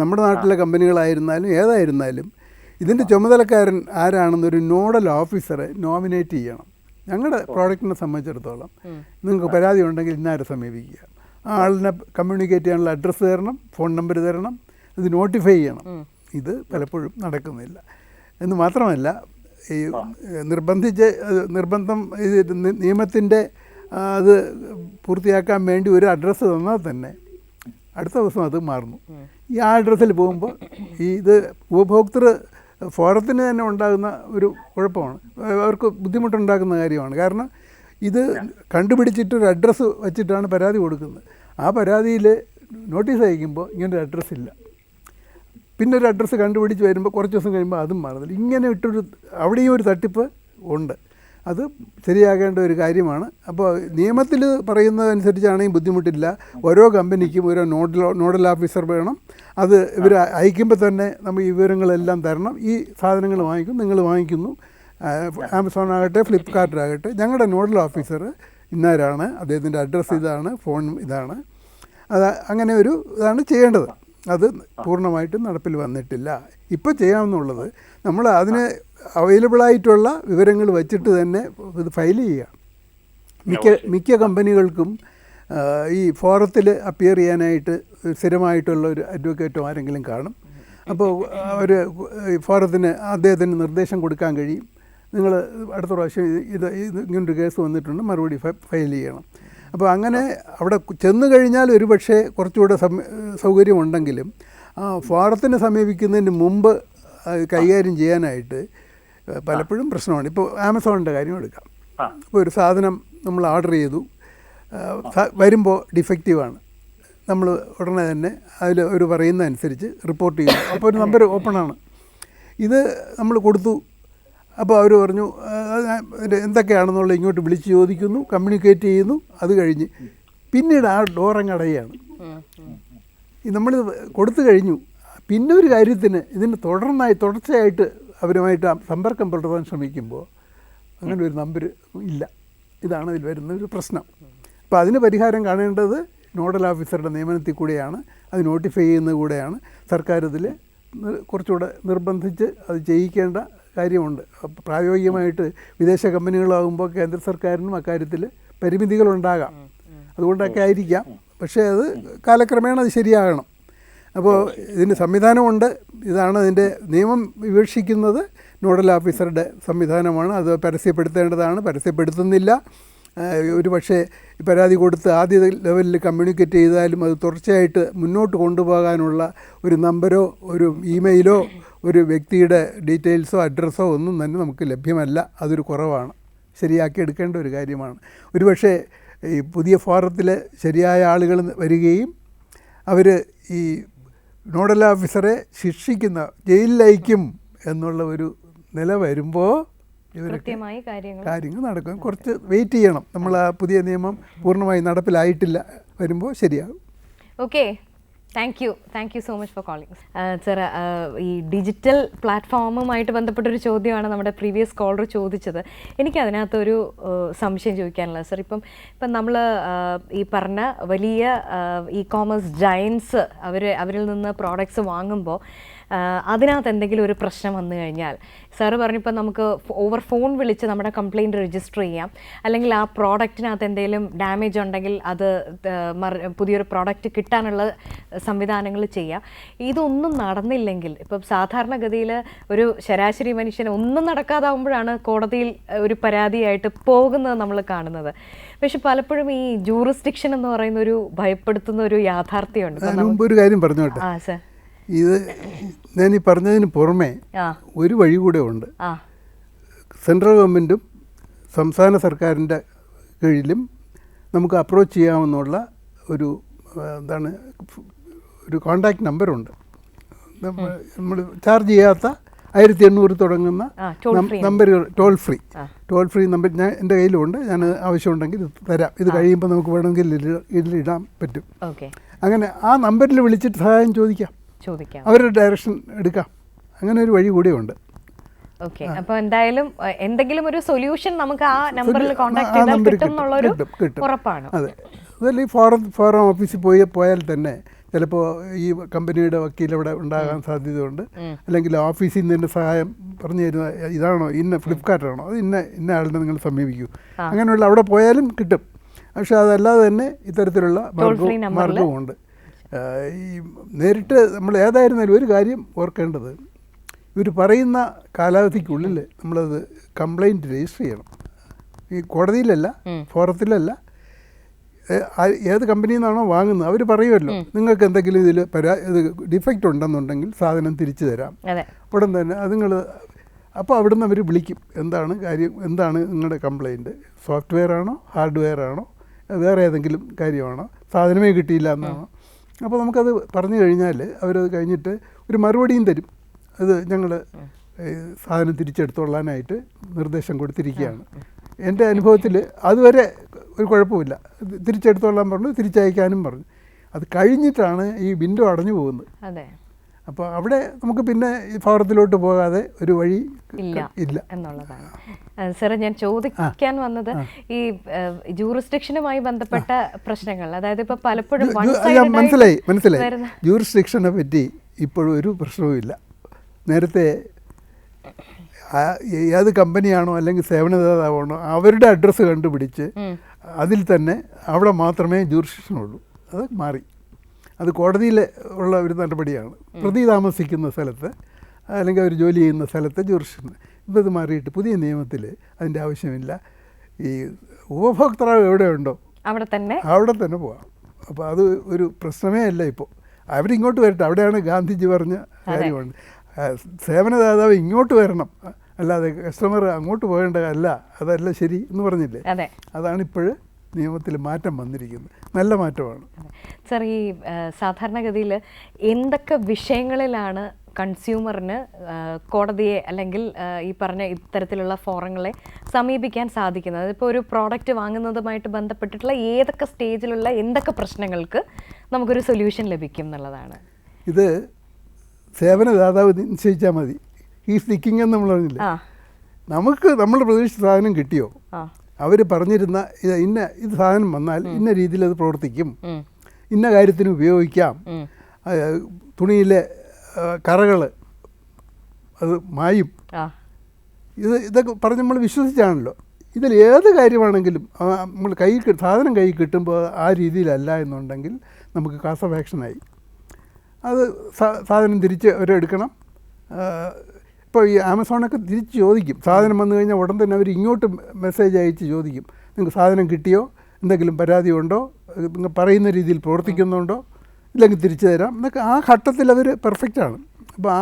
നമ്മുടെ നാട്ടിലെ കമ്പനികളായിരുന്നാലും ഏതായിരുന്നാലും ഇതിൻ്റെ ചുമതലക്കാരൻ ആരാണെന്നൊരു നോഡൽ ഓഫീസറെ നോമിനേറ്റ് ചെയ്യണം. ഞങ്ങളുടെ പ്രോഡക്റ്റിനെ സംബന്ധിച്ചിടത്തോളം നിങ്ങൾക്ക് പരാതി ഉണ്ടെങ്കിൽ ഇന്നാരെ സമീപിക്കുക. ആ ആളിനെ കമ്മ്യൂണിക്കേറ്റ് ചെയ്യാനുള്ള അഡ്രസ്സ് തരണം, ഫോൺ നമ്പർ തരണം, ഇത് നോട്ടിഫൈ ചെയ്യണം. ഇത് പലപ്പോഴും നടക്കുന്നില്ല. എന്ന് മാത്രമല്ല, ഈ നിർബന്ധം ഇത് നിയമത്തിൻ്റെ അത് പൂർത്തിയാക്കാൻ വേണ്ടി ഒരു അഡ്രസ്സ് തന്നാൽ തന്നെ അടുത്ത ദിവസം അത് മാറുന്നു. ഈ ആ അഡ്രസ്സിൽ പോകുമ്പോൾ ഇത് ഉപഭോക്തൃ ഫോറത്തിന് തന്നെ ഉണ്ടാകുന്ന ഒരു കുഴപ്പമാണ്, അവർക്ക് ബുദ്ധിമുട്ടുണ്ടാക്കുന്ന കാര്യമാണ്. കാരണം ഇത് കണ്ടുപിടിച്ചിട്ടൊരു അഡ്രസ്സ് വച്ചിട്ടാണ് പരാതി കൊടുക്കുന്നത്. ആ പരാതിയിൽ നോട്ടീസ് അയക്കുമ്പോൾ ഇങ്ങനൊരു അഡ്രസ്സില്ല. പിന്നെ ഒരു അഡ്രസ്സ് കണ്ടുപിടിച്ച് വരുമ്പോൾ കുറച്ച് ദിവസം കഴിയുമ്പോൾ അതും മാറുന്നില്ല. ഇങ്ങനെ ഇട്ടൊരു അവിടെയും ഒരു തട്ടിപ്പ് ഉണ്ട്. അത് ശരിയാകേണ്ട ഒരു കാര്യമാണ്. അപ്പോൾ നിയമത്തിൽ പറയുന്നതനുസരിച്ചാണെങ്കിൽ ബുദ്ധിമുട്ടില്ല. ഓരോ കമ്പനിക്കും ഓരോ നോഡൽ ഓഫീസർ വേണം. അത് ഇവർ അയക്കുമ്പോൾ തന്നെ നമ്മൾ ഈ വിവരങ്ങളെല്ലാം തരണം. ഈ സാധനങ്ങൾ വാങ്ങിക്കും, നിങ്ങൾ വാങ്ങിക്കുന്നു, ആമസോൺ ആകട്ടെ ഫ്ലിപ്പ്കാർട്ടിലാകട്ടെ, ഞങ്ങളുടെ നോഡൽ ഓഫീസർ ഇന്നാരാണ്, അദ്ദേഹത്തിൻ്റെ അഡ്രസ്സ് ഇതാണ്, ഫോൺ ഇതാണ്. അങ്ങനെ ഒരു ഇതാണ് ചെയ്യേണ്ടത്. അത് പൂർണ്ണമായിട്ടും നടപ്പിൽ വന്നിട്ടില്ല. ഇപ്പോൾ ചെയ്യാമെന്നുള്ളത് നമ്മൾ അതിന് അവൈലബിളായിട്ടുള്ള വിവരങ്ങൾ വച്ചിട്ട് തന്നെ ഇത് ഫയൽ ചെയ്യുക. മിക്ക കമ്പനികൾക്കും ഈ ഫോറത്തിൽ അപ്പിയർ ചെയ്യാനായിട്ട് സ്ഥിരമായിട്ടുള്ള ഒരു അഡ്വക്കേറ്റോ ആരെങ്കിലും കാണും. അപ്പോൾ അവർ ഫോറത്തിന് അദ്ദേഹത്തിന് നിർദ്ദേശം കൊടുക്കാൻ കഴിയും. നിങ്ങൾ അടുത്ത പ്രാവശ്യം ഇത് ഇങ്ങനൊരു കേസ് വന്നിട്ടുണ്ട്, മറുപടി ഫയൽ ചെയ്യണം. അപ്പോൾ അങ്ങനെ അവിടെ ചെന്ന് കഴിഞ്ഞാൽ ഒരു പക്ഷേ കുറച്ചുകൂടെ സൗകര്യമുണ്ടെങ്കിലും ഫോറത്തിനെ സമീപിക്കുന്നതിന് മുമ്പ് കൈകാര്യം ചെയ്യാനായിട്ട് പലപ്പോഴും പ്രശ്നമാണ്. ഇപ്പോൾ ആമസോണിൻ്റെ കാര്യം എടുക്കാം. ഇപ്പോൾ ഒരു സാധനം നമ്മൾ ഓർഡർ ചെയ്തു, വരുമ്പോൾ ഡിഫക്റ്റീവാണ്. നമ്മൾ ഉടനെ തന്നെ അതിൽ ഒരു പറയുന്ന അനുസരിച്ച് റിപ്പോർട്ട് ചെയ്യുന്നു. അപ്പോൾ ഒരു നമ്പർ ഓപ്പണാണ്. ഇത് നമ്മൾ കൊടുത്തു. അപ്പോൾ അവർ പറഞ്ഞു എന്തൊക്കെയാണെന്നുള്ള ഇങ്ങോട്ട് വിളിച്ച് ചോദിക്കുന്നു, കമ്മ്യൂണിക്കേറ്റ് ചെയ്യുന്നു. അത് കഴിഞ്ഞ് പിന്നീട് ആ ഡോറങ്ങ് അടയുകയാണ്. നമ്മൾ കൊടുത്തു കഴിഞ്ഞു. പിന്നെ ഒരു കാര്യത്തിന് ഇതിന് തുടർച്ചയായിട്ട് അവരുമായിട്ട് സമ്പർക്കം പുലർത്താൻ ശ്രമിക്കുമ്പോൾ അങ്ങനെ ഒരു നമ്പർ ഇല്ല. ഇതാണ് ഇതിൽ വരുന്ന ഒരു പ്രശ്നം. അപ്പോൾ അതിന് പരിഹാരം കാണേണ്ടത് നോഡൽ ഓഫീസറുടെ നിയമനത്തിൽ കൂടെയാണ്, അത് നോട്ടിഫൈ ചെയ്യുന്നത് കൂടെയാണ്. സർക്കാർ ഇതിൽ കുറച്ചുകൂടെ നിർബന്ധിച്ച് അത് ചെയ്യിക്കേണ്ട കാര്യമുണ്ട്. പ്രായോഗികമായിട്ട് വിദേശ കമ്പനികളാകുമ്പോൾ കേന്ദ്ര സർക്കാരിനും അക്കാര്യത്തിൽ പരിമിതികളുണ്ടാകാം. അതുകൊണ്ടൊക്കെ ആയിരിക്കാം. പക്ഷേ അത് കാലക്രമേണ അത് ശരിയാകണം. അപ്പോൾ ഇതിന് സംവിധാനമുണ്ട്. ഇതാണ് ഇതിൻ്റെ നിയമം വിവക്ഷിക്കുന്നത് നോഡൽ ഓഫീസറുടെ സംവിധാനമാണ്. അത് പരസ്യപ്പെടുത്തേണ്ടതാണ്, പരസ്യപ്പെടുത്തുന്നില്ല. ഒരു പക്ഷേ പരാതി കൊടുത്ത് ആദ്യ ലെവലിൽ കമ്മ്യൂണിക്കേറ്റ് ചെയ്താലും അത് തുടർച്ചയായിട്ട് മുന്നോട്ട് കൊണ്ടുപോകാനുള്ള ഒരു നമ്പരോ ഒരു ഇമെയിലോ ഒരു വ്യക്തിയുടെ ഡീറ്റെയിൽസോ അഡ്രസ്സോ ഒന്നും തന്നെ നമുക്ക് ലഭ്യമല്ല. അതൊരു കുറവാണ്. ശരിയാക്കി എടുക്കേണ്ട ഒരു കാര്യമാണ്. ഒരു പക്ഷേ ഈ പുതിയ ഫോറത്തിൽ ശരിയായ ആളുകൾ വരികയും അവർ ഈ നോഡൽ ഓഫീസറെ ശിക്ഷിക്കുന്ന, ജയിലിലയക്കും എന്നുള്ള ഒരു നില വരുമ്പോൾ ഇവരൊക്കെ കാര്യങ്ങൾ നടക്കും. കുറച്ച് വെയിറ്റ് ചെയ്യണം. നമ്മൾ ആ പുതിയ നിയമം പൂർണ്ണമായി നടപ്പിലായിട്ടില്ല, വരുമ്പോൾ ശരിയാകും. Okay, thank you so much for calling sir. ഈ ഡിജിറ്റൽ പ്ലാറ്റ്ഫോമുമായിട്ട് ബന്ധപ്പെട്ടൊരു ചോദ്യമാണ് നമ്മുടെ പ്രീവിയസ് കോളർ ചോദിച്ചത്. എനിക്ക് അതിനകത്തൊരു സംശയം ചോദിക്കാനുള്ളത് സർ. ഇപ്പം നമ്മൾ ഈ പറഞ്ഞ വലിയ ഇ കോമേഴ്സ് ജയൻസ് അവരിൽ നിന്ന് പ്രോഡക്ട്സ് വാങ്ങുമ്പോൾ അതിനകത്ത് എന്തെങ്കിലും ഒരു പ്രശ്നം വന്നു കഴിഞ്ഞാൽ, സാറ് പറഞ്ഞിപ്പോൾ നമുക്ക് ഓവർ ഫോൺ വിളിച്ച് നമ്മുടെ കംപ്ലയിൻറ്റ് രജിസ്റ്റർ ചെയ്യാം, അല്ലെങ്കിൽ ആ പ്രോഡക്റ്റിനകത്ത് എന്തെങ്കിലും ഡാമേജ് ഉണ്ടെങ്കിൽ അത് പുതിയൊരു പ്രോഡക്റ്റ് കിട്ടാനുള്ള സംവിധാനങ്ങൾ ചെയ്യാം. ഇതൊന്നും നടന്നില്ലെങ്കിൽ, ഇപ്പം സാധാരണഗതിയിൽ ഒരു ശരാശരി മനുഷ്യന് ഒന്നും നടക്കാതാവുമ്പോഴാണ് കോടതിയിൽ ഒരു പരാതിയായിട്ട് പോകുന്നത് നമ്മൾ കാണുന്നത്. പക്ഷെ പലപ്പോഴും ഈ ജൂറിസ്ഡിക്ഷൻ എന്ന് പറയുന്ന ഒരു ഭയപ്പെടുത്തുന്ന ഒരു യാഥാർത്ഥ്യമുണ്ട്. ഒരു കാര്യം പറഞ്ഞോട്ടെ. ആ സാർ, ഇത് ഞാൻ ഈ പറഞ്ഞതിന് പുറമെ ഒരു വഴി കൂടെ ഉണ്ട്. സെൻട്രൽ ഗവൺമെൻറ്റും സംസ്ഥാന സർക്കാരിൻ്റെ കീഴിലും നമുക്ക് അപ്രോച്ച് ചെയ്യാമെന്നുള്ള ഒരു ഒരു കോണ്ടാക്ട് നമ്പറുണ്ട്. നമ്മൾ ചാർജ് ചെയ്യാത്ത 1800 തുടങ്ങുന്ന നമ്പറുകൾ, ടോൾ ഫ്രീ നമ്പർ ഞാൻ എൻ്റെ കയ്യിലുണ്ട്. ഞാൻ ആവശ്യമുണ്ടെങ്കിൽ ഇത് തരാം. ഇത് കഴിയുമ്പോൾ നമുക്ക് വേണമെങ്കിൽ ഇതിലിടാൻ പറ്റും. അങ്ങനെ ആ നമ്പറിൽ വിളിച്ചിട്ട് സഹായം ചോദിക്കാം, അവരുടെ ഡയറക്ഷൻ എടുക്കാം. അങ്ങനെ ഒരു വഴി കൂടിയുണ്ട്. ഓക്കെ, അപ്പോൾ എന്തായാലും എന്തെങ്കിലും ഒരു സൊല്യൂഷൻ നമുക്ക് ആ നമ്പറിൽ കോൺടാക്ട് ചെയ്താൽ കിട്ടും എന്നുള്ളൊരു ഉറപ്പാണ്. അതെ, അതല്ല ഈ ഫോറം ഓഫീസിൽ പോയാൽ തന്നെ ചിലപ്പോൾ ഈ കമ്പനിയുടെ വക്കീൽ അവിടെ ഉണ്ടാകാൻ സാധ്യതയുണ്ട്, അല്ലെങ്കിൽ ഓഫീസിൽ നിന്ന് തന്നെ സഹായം പറഞ്ഞു തരുന്ന ഇതാണോ ഇന്ന ഫ്ലിപ്കാർട്ടാണോ അത് ഇന്ന ആളിനെ നിങ്ങൾ സമീപിക്കൂ, അങ്ങനെയുള്ള അവിടെ പോയാലും കിട്ടും. പക്ഷെ അതല്ലാതെ തന്നെ ഇത്തരത്തിലുള്ള മാർഗവുമുണ്ട്. ഈ നേരിട്ട് നമ്മൾ ഏതായിരുന്നാലും ഒരു കാര്യം ഓർക്കേണ്ടത്, ഇവർ പറയുന്ന കാലാവധിക്കുള്ളിൽ നമ്മളത് കംപ്ലൈൻറ്റ് രജിസ്റ്റർ ചെയ്യണം. ഈ കോടതിയിലല്ല, ഫോറത്തിലല്ല, ഏത് കമ്പനിയിൽ നിന്നാണോ വാങ്ങുന്നത് അവർ പറയുമല്ലോ നിങ്ങൾക്ക് എന്തെങ്കിലും ഇതിൽ ഇത് ഡിഫക്റ്റ് ഉണ്ടെന്നുണ്ടെങ്കിൽ സാധനം തിരിച്ചു തരാം ഉടൻ തന്നെ. അത് നിങ്ങൾ അപ്പോൾ അവിടുന്ന് അവർ വിളിക്കും, എന്താണ് കാര്യം, എന്താണ് നിങ്ങളുടെ കംപ്ലൈൻറ്റ്, സോഫ്റ്റ്വെയർ ആണോ ഹാർഡ്വെയർ ആണോ വേറെ ഏതെങ്കിലും കാര്യമാണോ, സാധനമേ കിട്ടിയില്ല എന്നാണോ. അപ്പോൾ നമുക്കത് പറഞ്ഞു കഴിഞ്ഞാൽ അവരത് കഴിഞ്ഞിട്ട് ഒരു മറുപടിയും തരും. അത് ഞങ്ങൾ സാധനം തിരിച്ചെടുത്തോളാനായിട്ട് നിർദ്ദേശം കൊടുത്തിരിക്കുകയാണ്. എൻ്റെ അനുഭവത്തിൽ അതുവരെ ഒരു കുഴപ്പമില്ല, തിരിച്ചെടുത്തോളാൻ പറഞ്ഞു, തിരിച്ചയക്കാനും പറഞ്ഞു. അത് കഴിഞ്ഞിട്ടാണ് ഈ വിൻഡോ അടഞ്ഞു പോകുന്നത്. അപ്പോൾ അവിടെ നമുക്ക് പിന്നെ ഈ ഫോറത്തിലോട്ട് പോകാതെ ഒരു വഴി ഇല്ല എന്നുള്ളതാണ്. സാറേ, ഞാൻ ചോദിക്കാൻ വന്നത് ഈ ജൂറിസ്ഡിക്ഷനുമായി ബന്ധപ്പെട്ട പ്രശ്നങ്ങൾ, അതായത് ഇപ്പോൾ പലപ്പോഴും മനസ്സിലായി ജൂറിസ്ഡിക്ഷനെ പറ്റി ഇപ്പോഴും ഒരു പ്രശ്നവുമില്ല. നേരത്തെ ഏത് കമ്പനിയാണോ അല്ലെങ്കിൽ സേവനദാതാവാണോ അവരുടെ അഡ്രസ്സ് കണ്ടുപിടിച്ച് അതിൽ തന്നെ അവിടെ മാത്രമേ ജൂറിസ്ഡിക്ഷൻ ഉള്ളൂ. അത് മാറി, അത് കോടതിയിൽ ഉള്ള ഒരു നടപടിയാണ്. പ്രതി താമസിക്കുന്ന സ്ഥലത്ത് അല്ലെങ്കിൽ അവർ ജോലി ചെയ്യുന്ന സ്ഥലത്ത് ജൂറിസ്ഡിക്ഷൻ. ഇപ്പോൾ ഇത് മാറിയിട്ട് പുതിയ നിയമത്തിൽ അതിൻ്റെ ആവശ്യമില്ല. ഈ ഉപഭോക്താവ് എവിടെയുണ്ടോ അവിടെ തന്നെ പോകാം. അപ്പോൾ അത് ഒരു പ്രശ്നമേ അല്ല. ഇപ്പോൾ അവരിങ്ങോട്ട് വരട്ടെ, അവിടെയാണ് ഗാന്ധിജി പറഞ്ഞ കാര്യമാണ്. സേവനദാതാവ് ഇങ്ങോട്ട് വരണം, അല്ലാതെ കസ്റ്റമർ അങ്ങോട്ട് പോകേണ്ടതല്ല, അതല്ല ശരി എന്ന് പറഞ്ഞില്ലേ. അതാണ് ഇപ്പോഴും നിയമത്തിൽ മാറ്റം വന്നിരിക്കുന്നത്, നല്ല മാറ്റമാണ്. സർ, ഈ സാധാരണഗതിയിൽ എന്തൊക്കെ വിഷയങ്ങളിലാണ് കൺസ്യൂമറിന് കോടതിയെ അല്ലെങ്കിൽ ഈ പറഞ്ഞ ഇത്തരത്തിലുള്ള ഫോറങ്ങളെ സമീപിക്കാൻ സാധിക്കുന്നത്? ഇപ്പോൾ ഒരു പ്രോഡക്റ്റ് വാങ്ങുന്നതുമായിട്ട് ബന്ധപ്പെട്ടിട്ടുള്ള ഏതൊക്കെ സ്റ്റേജിലുള്ള എന്തൊക്കെ പ്രശ്നങ്ങൾക്ക് നമുക്കൊരു സൊല്യൂഷൻ ലഭിക്കും എന്നുള്ളതാണ്. ഇത് സേവനദാതാവ് നിശ്ചയിച്ചാൽ മതി. ഈ സ്റ്റിക്കിംഗ് എന്ന് നമ്മൾ പറഞ്ഞില്ലേ, നമ്മൾ പ്രതീക്ഷിച്ച സാധനം കിട്ടിയോ, അവർ പറഞ്ഞിരുന്ന ഇത് സാധനം വന്നാൽ ഇന്ന രീതിയിൽ അത് പ്രവർത്തിക്കും, ഇന്ന കാര്യത്തിന് ഉപയോഗിക്കാം, തുണിയിലെ കറകൾ അത് മായും, ഇതൊക്കെ പറഞ്ഞ് നമ്മൾ വിശ്വസിച്ചാണല്ലോ. ഇതിൽ ഏത് കാര്യമാണെങ്കിലും നമ്മൾ സാധനം കയ്യിൽ കിട്ടുമ്പോൾ ആ രീതിയിലല്ല എന്നുണ്ടെങ്കിൽ നമുക്ക് കാസ് ഓഫ് ആക്ഷനായി. അത് സാധനം തിരിച്ച് അവരെടുക്കണം. ഇപ്പോൾ ഈ ആമസോണൊക്കെ തിരിച്ച് ചോദിക്കും, സാധനം വന്നു കഴിഞ്ഞാൽ ഉടൻ തന്നെ അവർ ഇങ്ങോട്ട് മെസ്സേജ് അയച്ച് ചോദിക്കും, നിങ്ങൾക്ക് സാധനം കിട്ടിയോ, എന്തെങ്കിലും പരാതി ഉണ്ടോ, നിങ്ങൾ പറയുന്ന രീതിയിൽ പ്രവർത്തിക്കുന്നുണ്ടോ, ഇല്ലെങ്കിൽ തിരിച്ചു തരാം എന്നൊക്കെ. ആ ഘട്ടത്തിൽ അവർ പെർഫെക്റ്റാണ്. അപ്പോൾ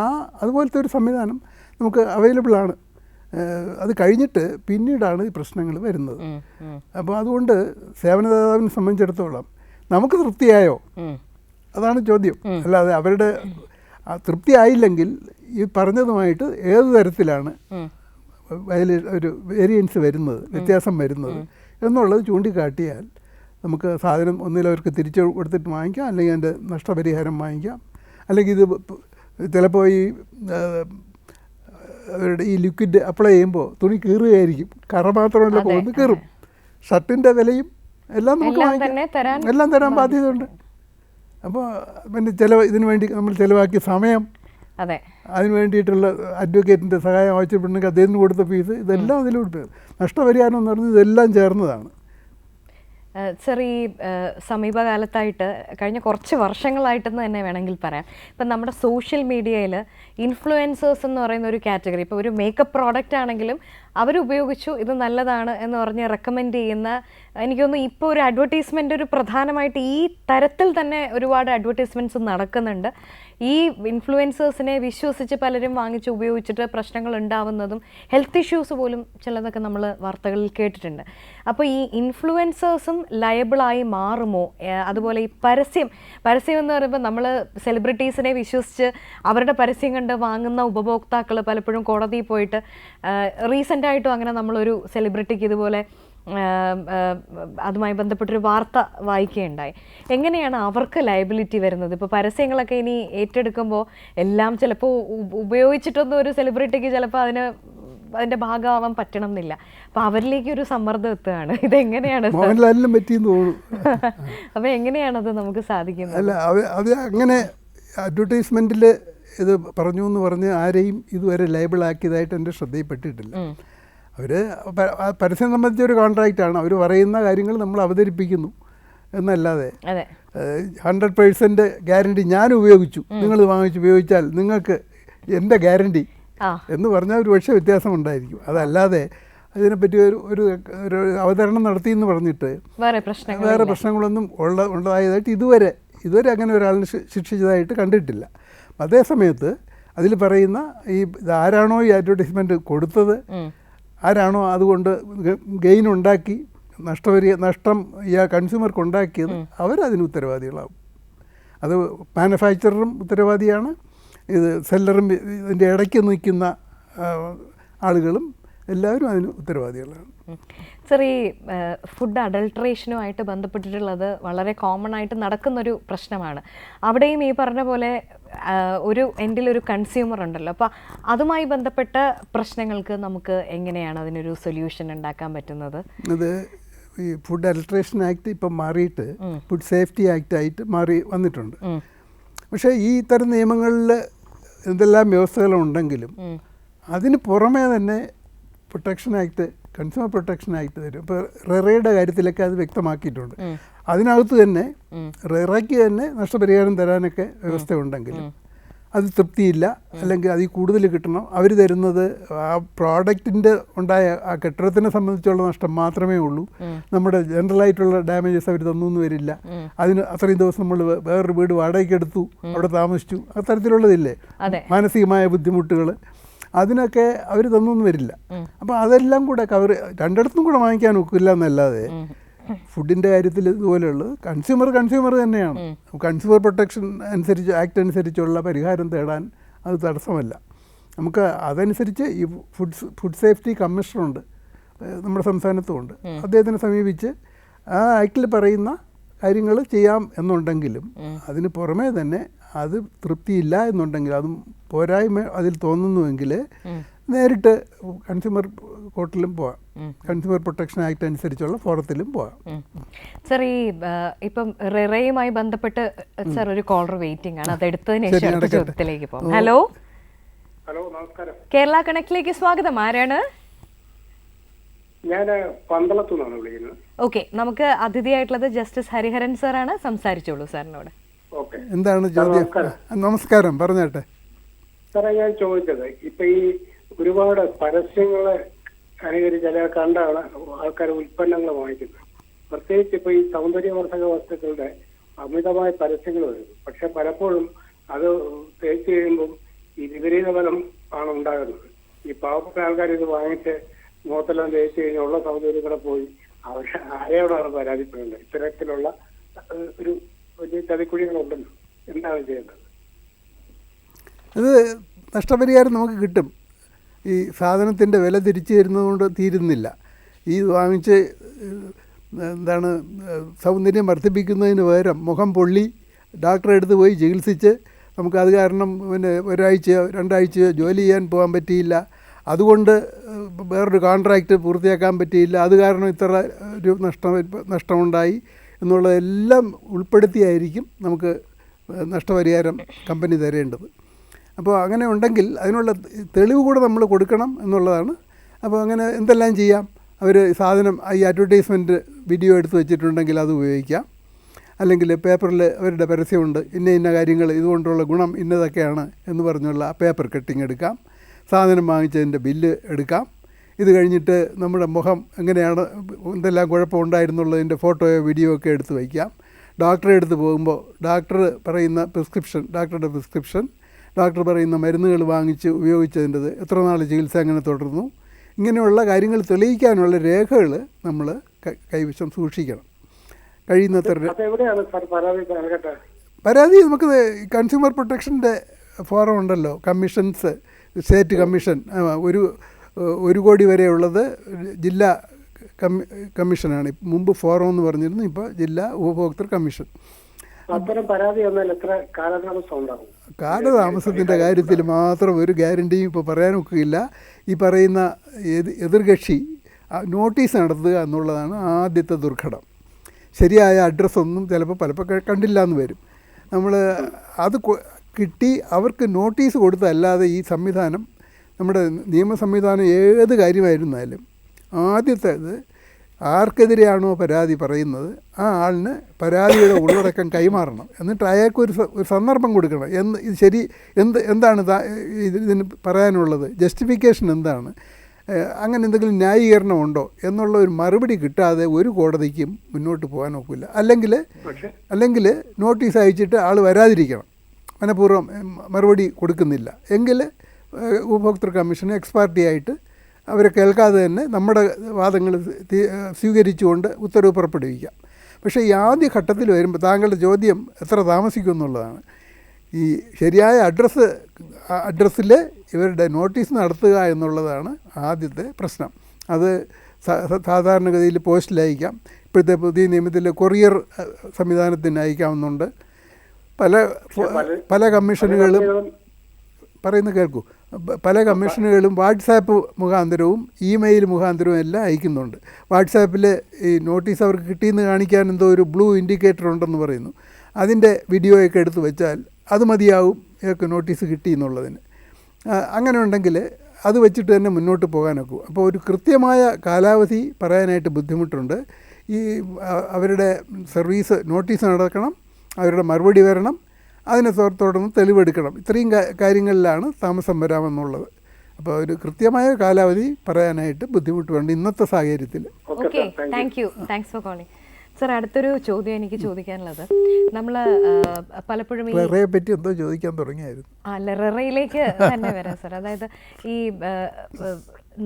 അതുപോലത്തെ ഒരു സംവിധാനം നമുക്ക് അവൈലബിളാണ്. അത് കഴിഞ്ഞിട്ട് പിന്നീടാണ് ഈ പ്രശ്നങ്ങൾ വരുന്നത്. അപ്പോൾ അതുകൊണ്ട് സേവനദാതാവിനെ സംബന്ധിച്ചിടത്തോളം നമുക്ക് തൃപ്തിയായോ, അതാണ് ചോദ്യം. അല്ലാതെ അവരുടെ തൃപ്തി ആയില്ലെങ്കിൽ ഈ പറഞ്ഞതുമായിട്ട് ഏത് തരത്തിലാണ് ഒരു വേരിയൻസ് വരുന്നത്, വ്യത്യാസം വരുന്നത് എന്നുള്ളത് ചൂണ്ടിക്കാട്ടിയാൽ നമുക്ക് സാധനം ഒന്നിലവർക്ക് തിരിച്ചു കൊടുത്തിട്ട് വാങ്ങിക്കാം, അല്ലെങ്കിൽ അതിൻ്റെ നഷ്ടപരിഹാരം വാങ്ങിക്കാം. അല്ലെങ്കിൽ ഇത് ചിലപ്പോൾ ഈ ലിക്വിഡ് അപ്ലൈ ചെയ്യുമ്പോൾ തുണി കീറുകയായിരിക്കും, കറ മാത്രമല്ല പോകുന്നത് കീറും. ഷർട്ടിൻ്റെ വിലയും എല്ലാം നമുക്ക് വാങ്ങിക്കാം, എല്ലാം തരാൻ ബാധ്യതയുണ്ട്. അപ്പോൾ പിന്നെ ഇതിനു വേണ്ടി നമ്മൾ ചിലവാക്കിയ സമയം, അതിന് വേണ്ടിയിട്ടുള്ള അഡ്വക്കേറ്റിൻ്റെ സഹായം ആവശ്യപ്പെട്ടുണ്ടെങ്കിൽ അദ്ദേഹത്തിന് കൊടുത്ത ഫീസ്, ഇതെല്ലാം അതിലോട്ട് നഷ്ടപരിഹാരം എന്ന് പറഞ്ഞാൽ ഇതെല്ലാം ചേർന്നതാണ്. സർ, ഈ സമീപകാലത്തായിട്ട് കഴിഞ്ഞ കുറച്ച് വർഷങ്ങളായിട്ടെന്ന് തന്നെ വേണമെങ്കിൽ പറയാം, ഇപ്പം നമ്മുടെ സോഷ്യൽ മീഡിയയിൽ ഇൻഫ്ലുവൻസേഴ്സ് എന്ന് പറയുന്ന ഒരു കാറ്റഗറി, ഇപ്പോൾ ഒരു മേക്കപ്പ് പ്രോഡക്റ്റ് ആണെങ്കിലും അവരുപയോഗിച്ചു ഇത് നല്ലതാണ് എന്ന് പറഞ്ഞ് റെക്കമെൻഡ് ചെയ്യുന്ന, എനിക്ക് തോന്നുന്നു ഇപ്പോൾ ഒരു അഡ്വർടൈസ്മെൻ്റ് ഒരു പ്രധാനമായിട്ട് ഈ തരത്തിൽ തന്നെ ഒരുപാട് അഡ്വർടൈസ്മെൻറ്റ്സ് നടക്കുന്നുണ്ട്. ഈ ഇൻഫ്ലുവൻസേഴ്സിനെ വിശ്വസിച്ച് പലരും വാങ്ങിച്ച് ഉപയോഗിച്ചിട്ട് പ്രശ്നങ്ങൾ ഉണ്ടാവുന്നതും ഹെൽത്ത് ഇഷ്യൂസ് പോലും ചിലതൊക്കെ നമ്മൾ വാർത്തകളിൽ കേട്ടിട്ടുണ്ട്. അപ്പോൾ ഈ ഇൻഫ്ലുവൻസേഴ്സും ലയബിളായി മാറുമോ? അതുപോലെ ഈ പരസ്യം എന്ന് പറയുമ്പോൾ നമ്മൾ സെലിബ്രിറ്റീസിനെ വിശ്വസിച്ച് അവരുടെ പരസ്യം കണ്ട് വാങ്ങുന്ന ഉപഭോക്താക്കൾ പലപ്പോഴും കോടതിയിൽ പോയിട്ട് റീസെൻ്റായിട്ടും അങ്ങനെ നമ്മളൊരു സെലിബ്രിറ്റിക്ക് ഇതുപോലെ അതുമായി ബന്ധപ്പെട്ടൊരു വാർത്ത വായിക്കുകയുണ്ടായി. എങ്ങനെയാണ് അവർക്ക് ലയബിലിറ്റി വരുന്നത്? ഇപ്പോൾ പരസ്യങ്ങളൊക്കെ ഇനി ഏറ്റെടുക്കുമ്പോൾ എല്ലാം ചിലപ്പോൾ ഉപയോഗിച്ചിട്ടൊന്നും ഒരു സെലിബ്രിറ്റിക്ക് ചിലപ്പോൾ അതിന് അതിന്റെ ഭാഗമാവാൻ പറ്റണം എന്നില്ല. അപ്പൊ അവരിലേക്ക് ഒരു സമ്മർദ്ദം എത്തുകയാണ്. ഇതെങ്ങനെയാണ് സർ? മോഹൻലാലിനും പറ്റിയെന്ന് തോന്നുന്നു. അപ്പൊ എങ്ങനെയാണത് നമുക്ക് സാധിക്കുന്നത്? അല്ല, അത് അങ്ങനെ അഡ്വർടൈസ്മെൻറ്റിൽ ഇത് പറഞ്ഞു എന്ന് പറഞ്ഞ് ആരെയും ഇതുവരെ ലേബിളാക്കിയതായിട്ട് എൻ്റെ ശ്രദ്ധയിൽപ്പെട്ടിട്ടില്ല. അവർ പരസ്യം സംബന്ധിച്ച ഒരു കോൺട്രാക്റ്റാണ്. അവർ പറയുന്ന കാര്യങ്ങൾ നമ്മൾ അവതരിപ്പിക്കുന്നു എന്നല്ലാതെ 100% ഗ്യാരണ്ടി ഞാൻ ഉപയോഗിച്ചു, നിങ്ങൾ വാങ്ങിച്ച് ഉപയോഗിച്ചാൽ നിങ്ങൾക്ക് എൻ്റെ ഗ്യാരണ്ടി എന്ന് പറഞ്ഞാൽ ഒരു പക്ഷേ വ്യത്യാസം ഉണ്ടായിരിക്കും. അതല്ലാതെ അതിനെപ്പറ്റി ഒരു അവതരണം നടത്തി എന്ന് പറഞ്ഞിട്ട് വേറെ പ്രശ്നങ്ങളൊന്നും ഉള്ളതായതായിട്ട് ഇതുവരെ അങ്ങനെ ഒരാളിന് ശിക്ഷിച്ചതായിട്ട് കണ്ടിട്ടില്ല. അതേസമയത്ത് അതിൽ പറയുന്ന ഇതാരാണോ ഈ അഡ്വർടൈസ്മെൻറ്റ് കൊടുത്തത്, ആരാണോ അതുകൊണ്ട് ഗെയിൻ ഉണ്ടാക്കി നഷ്ടം ഈ കൺസ്യൂമർക്ക് ഉണ്ടാക്കിയത്, അവരതിന് ഉത്തരവാദികളാവും. അത് മാനുഫാക്ചററും ഉത്തരവാദിയാണ്, ഇത് സെല്ലറും ഇതിൻ്റെ ഇടയ്ക്ക് നിൽക്കുന്ന ആളുകളും എല്ലാവരും അതിന് ഉത്തരവാദികളാണ്. സർ, ഈ ഫുഡ് അഡൾട്രേഷനുമായിട്ട് ബന്ധപ്പെട്ടിട്ടുള്ളത് വളരെ കോമൺ ആയിട്ട് നടക്കുന്നൊരു പ്രശ്നമാണ്. അവിടെയും ഈ പറഞ്ഞ പോലെ ഒരു എൻഡിലൊരു കൺസ്യൂമർ ഉണ്ടല്ലോ. അപ്പോൾ അതുമായി ബന്ധപ്പെട്ട പ്രശ്നങ്ങൾക്ക് നമുക്ക് എങ്ങനെയാണ് അതിനൊരു സൊല്യൂഷൻ ഉണ്ടാക്കാൻ പറ്റുന്നത്? അത് ഈ ഫുഡ് അഡൾട്രേഷൻ ആക്ട് ഇപ്പം മാറിയിട്ട് ഫുഡ് സേഫ്റ്റി ആക്ട് ആയിട്ട് വന്നിട്ടുണ്ട്. പക്ഷേ ഈ ഇത്തരം നിയമങ്ങളിൽ എന്തെല്ലാം വ്യവസ്ഥകളുണ്ടെങ്കിലും അതിന് പുറമേ തന്നെ protection act, consumer protection act വരും. ഇപ്പോൾ റെറയുടെ കാര്യത്തിലൊക്കെ അത് വ്യക്തമാക്കിയിട്ടുണ്ട്. അതിനകത്ത് തന്നെ റെറയ്ക്ക് തന്നെ നഷ്ടപരിഹാരം തരാനൊക്കെ വ്യവസ്ഥയുണ്ടെങ്കിലും അത് തൃപ്തിയില്ല, അല്ലെങ്കിൽ അതിൽ കൂടുതൽ കിട്ടണം. അവർ തരുന്നത് ആ പ്രോഡക്റ്റിൻ്റെ ഉണ്ടായ ആ കെട്ടിടത്തിനെ സംബന്ധിച്ചുള്ള നഷ്ടം മാത്രമേ ഉള്ളൂ. നമ്മുടെ ജനറലായിട്ടുള്ള ഡാമേജസ് അവർ തന്നൊന്നും വരില്ല. അതിന് അത്രയും ദിവസം നമ്മൾ വേറൊരു വീട് വാടകയ്ക്ക് എടുത്തു, അവിടെ താമസിച്ചു, അത്തരത്തിലുള്ളതില്ലേ മാനസികമായ ബുദ്ധിമുട്ടുകൾ, അതിനൊക്കെ അവർ തന്നൊന്നും വരില്ല. അപ്പോൾ അതെല്ലാം കൂടെ രണ്ടിടത്തും കൂടെ വാങ്ങിക്കാൻ ഒക്കില്ല എന്നല്ലാതെ ഫുഡിൻ്റെ കാര്യത്തിൽ ഇതുപോലെയുള്ളത് കൺസ്യൂമർ തന്നെയാണ്. കൺസ്യൂമർ പ്രൊട്ടക്ഷൻ ആക്ട് അനുസരിച്ചുള്ള പരിഹാരം തേടാൻ അത് തടസ്സമല്ല. നമുക്ക് അതനുസരിച്ച് ഈ ഫുഡ് സേഫ്റ്റി കമ്മീഷണറുണ്ട്, നമ്മുടെ സംസ്ഥാനത്തുമുണ്ട്. അദ്ദേഹത്തിനെ സമീപിച്ച് ആ ആക്ടിൽ പറയുന്ന കാര്യങ്ങൾ ചെയ്യാം എന്നുണ്ടെങ്കിലും അതിന് പുറമേ തന്നെ അത് തൃപ്തിയില്ല എന്നുണ്ടെങ്കിൽ, അതും പോരായ്മ അതിൽ തോന്നുന്നുവെങ്കിൽ നേരിട്ട് കൺസ്യൂമർ കോർട്ടിലും പോവാം, കൺസ്യൂമർ പ്രൊട്ടക്ഷൻ ആക്ട് അനുസരിച്ചുള്ള ഫോറത്തിലും പോവാം. സർ, ഈ ഇപ്പം റെറയുമായി ബന്ധപ്പെട്ട് സർ ഒരു കോളർ വെയിറ്റിംഗ് ആണ്, അതെടുത്തതിന് ശേഷം അടുത്ത ചോദ്യത്തിലേക്ക് പോകാം. ഹലോ, നമസ്കാരം. കേരള കണക്റ്റിലേക്ക് സ്വാഗതം. ആരാണ്? ഞാൻ പന്തളത്തു നിന്നാണ് വിളിക്കുന്നത്. ഓക്കെ, നമുക്ക് അതിഥിയായിട്ടുള്ളത് ജസ്റ്റിസ് ഹരിഹരൻ സാറാണ്. സംസാരിച്ചോളൂ സാറിനോട്. എന്താണ് ചോദ്യം? നമസ്കാരം, പറഞ്ഞാട്ടെ. സാറേ, ഞാൻ ചോദിച്ചത് ഇപ്പൊ ഈ ഒരുപാട് പരസ്യങ്ങളെ അനുകരിച്ച് അല്ലെങ്കിൽ കണ്ടാണ് ആൾക്കാർ ഉൽപ്പന്നങ്ങൾ വാങ്ങിക്കുന്നത്. പ്രത്യേകിച്ച് ഇപ്പൊ ഈ സൗന്ദര്യവർദ്ധക വസ്തുക്കളുടെ അമിതമായ പരസ്യങ്ങൾ വരും. പക്ഷെ പലപ്പോഴും അത് തേച്ച് കഴിയുമ്പം ഈ വിപരീത ഫലം ആണ് ഉണ്ടാകുന്നത്. ഈ പാവപ്പെട്ട ആൾക്കാർ ഇത് വാങ്ങിച്ച് മുഖത്തെല്ലാം തേച്ച് കഴിഞ്ഞാൽ ഉള്ള സൗന്ദര്യങ്ങളെ പോയി അവർ ആരെയോടാണ് പരാതിപ്പെടുന്നത്. ഇത്തരത്തിലുള്ള ഒരു വലിയ ചതിക്കുഴികളുണ്ടല്ലോ, എന്താണ് ചെയ്യേണ്ടത്? അത് നഷ്ടപരിഹാരം നമുക്ക് കിട്ടും. ഈ സാധനത്തിൻ്റെ വില തിരിച്ചു തരുന്നതുകൊണ്ട് തീരുന്നില്ല. ഈ വാങ്ങിച്ച് എന്താണ് സൗന്ദര്യം വർദ്ധിപ്പിക്കുന്നതിന് പകരം മുഖം പൊള്ളി ഡോക്ടറെ അടുത്ത് പോയി ചികിത്സിച്ച് നമുക്കത് കാരണം പിന്നെ ഒരാഴ്ചയോ 2 ആഴ്ചയോ ജോലി ചെയ്യാൻ പോകാൻ പറ്റിയില്ല, അതുകൊണ്ട് വേറൊരു കോൺട്രാക്റ്റ് പൂർത്തിയാക്കാൻ പറ്റിയില്ല, അത് കാരണം ഇത്ര ഒരു നഷ്ടമുണ്ടായി എന്നുള്ളതെല്ലാം ഉൾപ്പെടുത്തിയായിരിക്കും നമുക്ക് നഷ്ടപരിഹാരം കമ്പനി തരേണ്ടത്. അപ്പോൾ അങ്ങനെ ഉണ്ടെങ്കിൽ അതിനുള്ള തെളിവ് കൂടെ നമ്മൾ കൊടുക്കണം എന്നുള്ളതാണ്. അപ്പോൾ അങ്ങനെ എന്തെല്ലാം ചെയ്യാം? അവർ സാധനം ഈ അഡ്വർടൈസ്മെൻറ്റ് വീഡിയോ എടുത്ത് വെച്ചിട്ടുണ്ടെങ്കിൽ അത് ഉപയോഗിക്കാം. അല്ലെങ്കിൽ പേപ്പറിൽ അവരുടെ പരസ്യമുണ്ട്, ഇന്ന കാര്യങ്ങൾ ഇതുകൊണ്ടുള്ള ഗുണം ഇന്നതൊക്കെയാണ് എന്ന് പറഞ്ഞുള്ള പേപ്പർ കട്ടിങ് എടുക്കാം. സാധനം വാങ്ങിച്ചതിൻ്റെ ബില്ല് എടുക്കാം. ഇത് കഴിഞ്ഞിട്ട് നമ്മുടെ മുഖം എങ്ങനെയാണ്, എന്തെല്ലാം കുഴപ്പമുണ്ടായിരുന്നുള്ളതിൻ്റെ ഫോട്ടോയോ വീഡിയോ ഒക്കെ എടുത്ത് വയ്ക്കാം. ഡോക്ടറെ അടുത്ത് പോകുമ്പോൾ ഡോക്ടർ പറയുന്ന ഡോക്ടറുടെ പ്രിസ്ക്രിപ്ഷൻ, ഡോക്ടർ പറയുന്ന മരുന്നുകൾ വാങ്ങിച്ച് ഉപയോഗിച്ചതിൻ്റെത്, എത്ര നാൾ ചികിത്സ അങ്ങനെ തുടർന്നു, ഇങ്ങനെയുള്ള കാര്യങ്ങൾ തെളിയിക്കാനുള്ള രേഖകൾ നമ്മൾ കൈവശം സൂക്ഷിക്കണം. കഴിയുന്നത്ര പരാതി നമുക്ക് കൺസ്യൂമർ പ്രൊട്ടക്ഷൻ്റെ ഫോറം ഉണ്ടല്ലോ, കമ്മീഷൻസ്, സ്റ്റേറ്റ് കമ്മീഷൻ, 1 കോടി വരെയുള്ളത് ജില്ലാ കമ്മീഷനാണ്. മുമ്പ് ഫോറം എന്ന് പറഞ്ഞിരുന്നു, ഇപ്പോൾ ജില്ലാ ഉപഭോക്തൃ കമ്മീഷൻ. അത്തരം പരാതി വന്നാൽ എത്ര കാലതാമസം ഉണ്ടാകും? കാലതാമസത്തിൻ്റെ കാര്യത്തിൽ മാത്രം ഒരു ഗ്യാരണ്ടിയും ഇപ്പോൾ പറയാനൊക്കില്ല. ഈ പറയുന്ന എതിർകക്ഷി നോട്ടീസ് നടത്തുക എന്നുള്ളതാണ് ആദ്യത്തെ ദുർഘടം. ശരിയായ അഡ്രസ്സൊന്നും ചിലപ്പോൾ പലപ്പോൾ കണ്ടില്ല എന്ന് വരും. നമ്മൾ അത് കിട്ടി അവർക്ക് നോട്ടീസ് കൊടുത്തല്ലാതെ ഈ സംവിധാനം, നമ്മുടെ നിയമ സംവിധാനം ഏത് കാര്യമായിരുന്നാലും ആദ്യത്തേത് ആർക്കെതിരെയാണോ പരാതി പറയുന്നത് ആ ആളിന് പരാതിയുടെ ഉള്ളടക്കം കൈമാറണം. എന്നിട്ട് അയാൾക്ക് ഒരു സന്ദർഭം കൊടുക്കണം. ഇത് ശരി, എന്താണ് ഇതിന് പറയാനുള്ളത്, ജസ്റ്റിഫിക്കേഷൻ എന്താണ്, അങ്ങനെ എന്തെങ്കിലും ന്യായീകരണം ഉണ്ടോ എന്നുള്ള ഒരു മറുപടി കിട്ടാതെ ഒരു കോടതിക്കും മുന്നോട്ട് പോകാൻ ഒക്കില്ല. അല്ലെങ്കിൽ നോട്ടീസ് അയച്ചിട്ട് ആൾ വരാതിരിക്കണം, മനഃപൂർവ്വം മറുപടി കൊടുക്കുന്നില്ല എങ്കിൽ ഉപഭോക്തൃ കമ്മീഷന് എക്സ്പാർട്ടിയായിട്ട് അവരെ കേൾക്കാതെ തന്നെ നമ്മുടെ വാദങ്ങൾ സ്വീകരിച്ചുകൊണ്ട് ഉത്തരവ് പുറപ്പെടുവിക്കാം. പക്ഷേ ഈ ആദ്യ ഘട്ടത്തിൽ വരുമ്പോൾ താങ്കളുടെ ചോദ്യം എത്ര താമസിക്കും എന്നുള്ളതാണ്. ഈ ശരിയായ അഡ്രസ്സിൽ ഇവരുടെ നോട്ടീസ് നടത്തുക എന്നുള്ളതാണ് ആദ്യത്തെ പ്രശ്നം. അത് സാധാരണഗതിയിൽ പോസ്റ്റിൽ അയക്കാം. ഇപ്പോഴത്തെ പുതിയ നിയമത്തിൽ കൊറിയർ സംവിധാനത്തിന് അയക്കാവുന്നുണ്ട്. പല കമ്മീഷനുകളും പറയുന്നത് കേൾക്കൂ, പല കമ്മീഷനുകളും വാട്സാപ്പ് മുഖാന്തരവും ഇമെയിൽ മുഖാന്തരവും എല്ലാം അയക്കുന്നുണ്ട്. വാട്സാപ്പിൽ ഈ നോട്ടീസ് അവർക്ക് കിട്ടിയെന്ന് കാണിക്കാൻ എന്തോ ഒരു ബ്ലൂ ഇൻഡിക്കേറ്റർ ഉണ്ടെന്ന് പറയുന്നു. അതിൻ്റെ വീഡിയോയൊക്കെ എടുത്ത് വെച്ചാൽ അത് മതിയാവും ഇവർക്ക് നോട്ടീസ് കിട്ടി എന്നുള്ളതിന്. അങ്ങനെ ഉണ്ടെങ്കിൽ അത് വെച്ചിട്ട് തന്നെ മുന്നോട്ട് പോകാനൊക്കും. അപ്പോൾ ഒരു കൃത്യമായ കാലാവധി പറയാനായിട്ട് ബുദ്ധിമുട്ടുണ്ട്. ഈ അവരുടെ സർവീസ് നോട്ടീസ് നടക്കണം, അവരുടെ മറുപടി വരണം, അതിനെ തുടർന്ന് തെളിവെടുക്കണം. ഇത്രയും കാര്യങ്ങളിലാണ് താമസം വരാമെന്നുള്ളത്. അപ്പോൾ ഒരു കൃത്യമായ കാലാവധി പറയാനായിട്ട് ബുദ്ധിമുട്ടുണ്ട് ഇന്നത്തെ സാഹചര്യത്തിൽ. Okay, thanks for calling sir. അടുത്തൊരു ചോദ്യം എനിക്ക് ചോദിക്കാനുള്ളത്, നമ്മൾ പലപ്പോഴും ലെറയെ പറ്റി എന്തോ ചോദിക്കാൻ തുടങ്ങിയായിരുന്നു. ലെറയിലേക്ക് തന്നെ വരാം സർ. അതായത് ഈ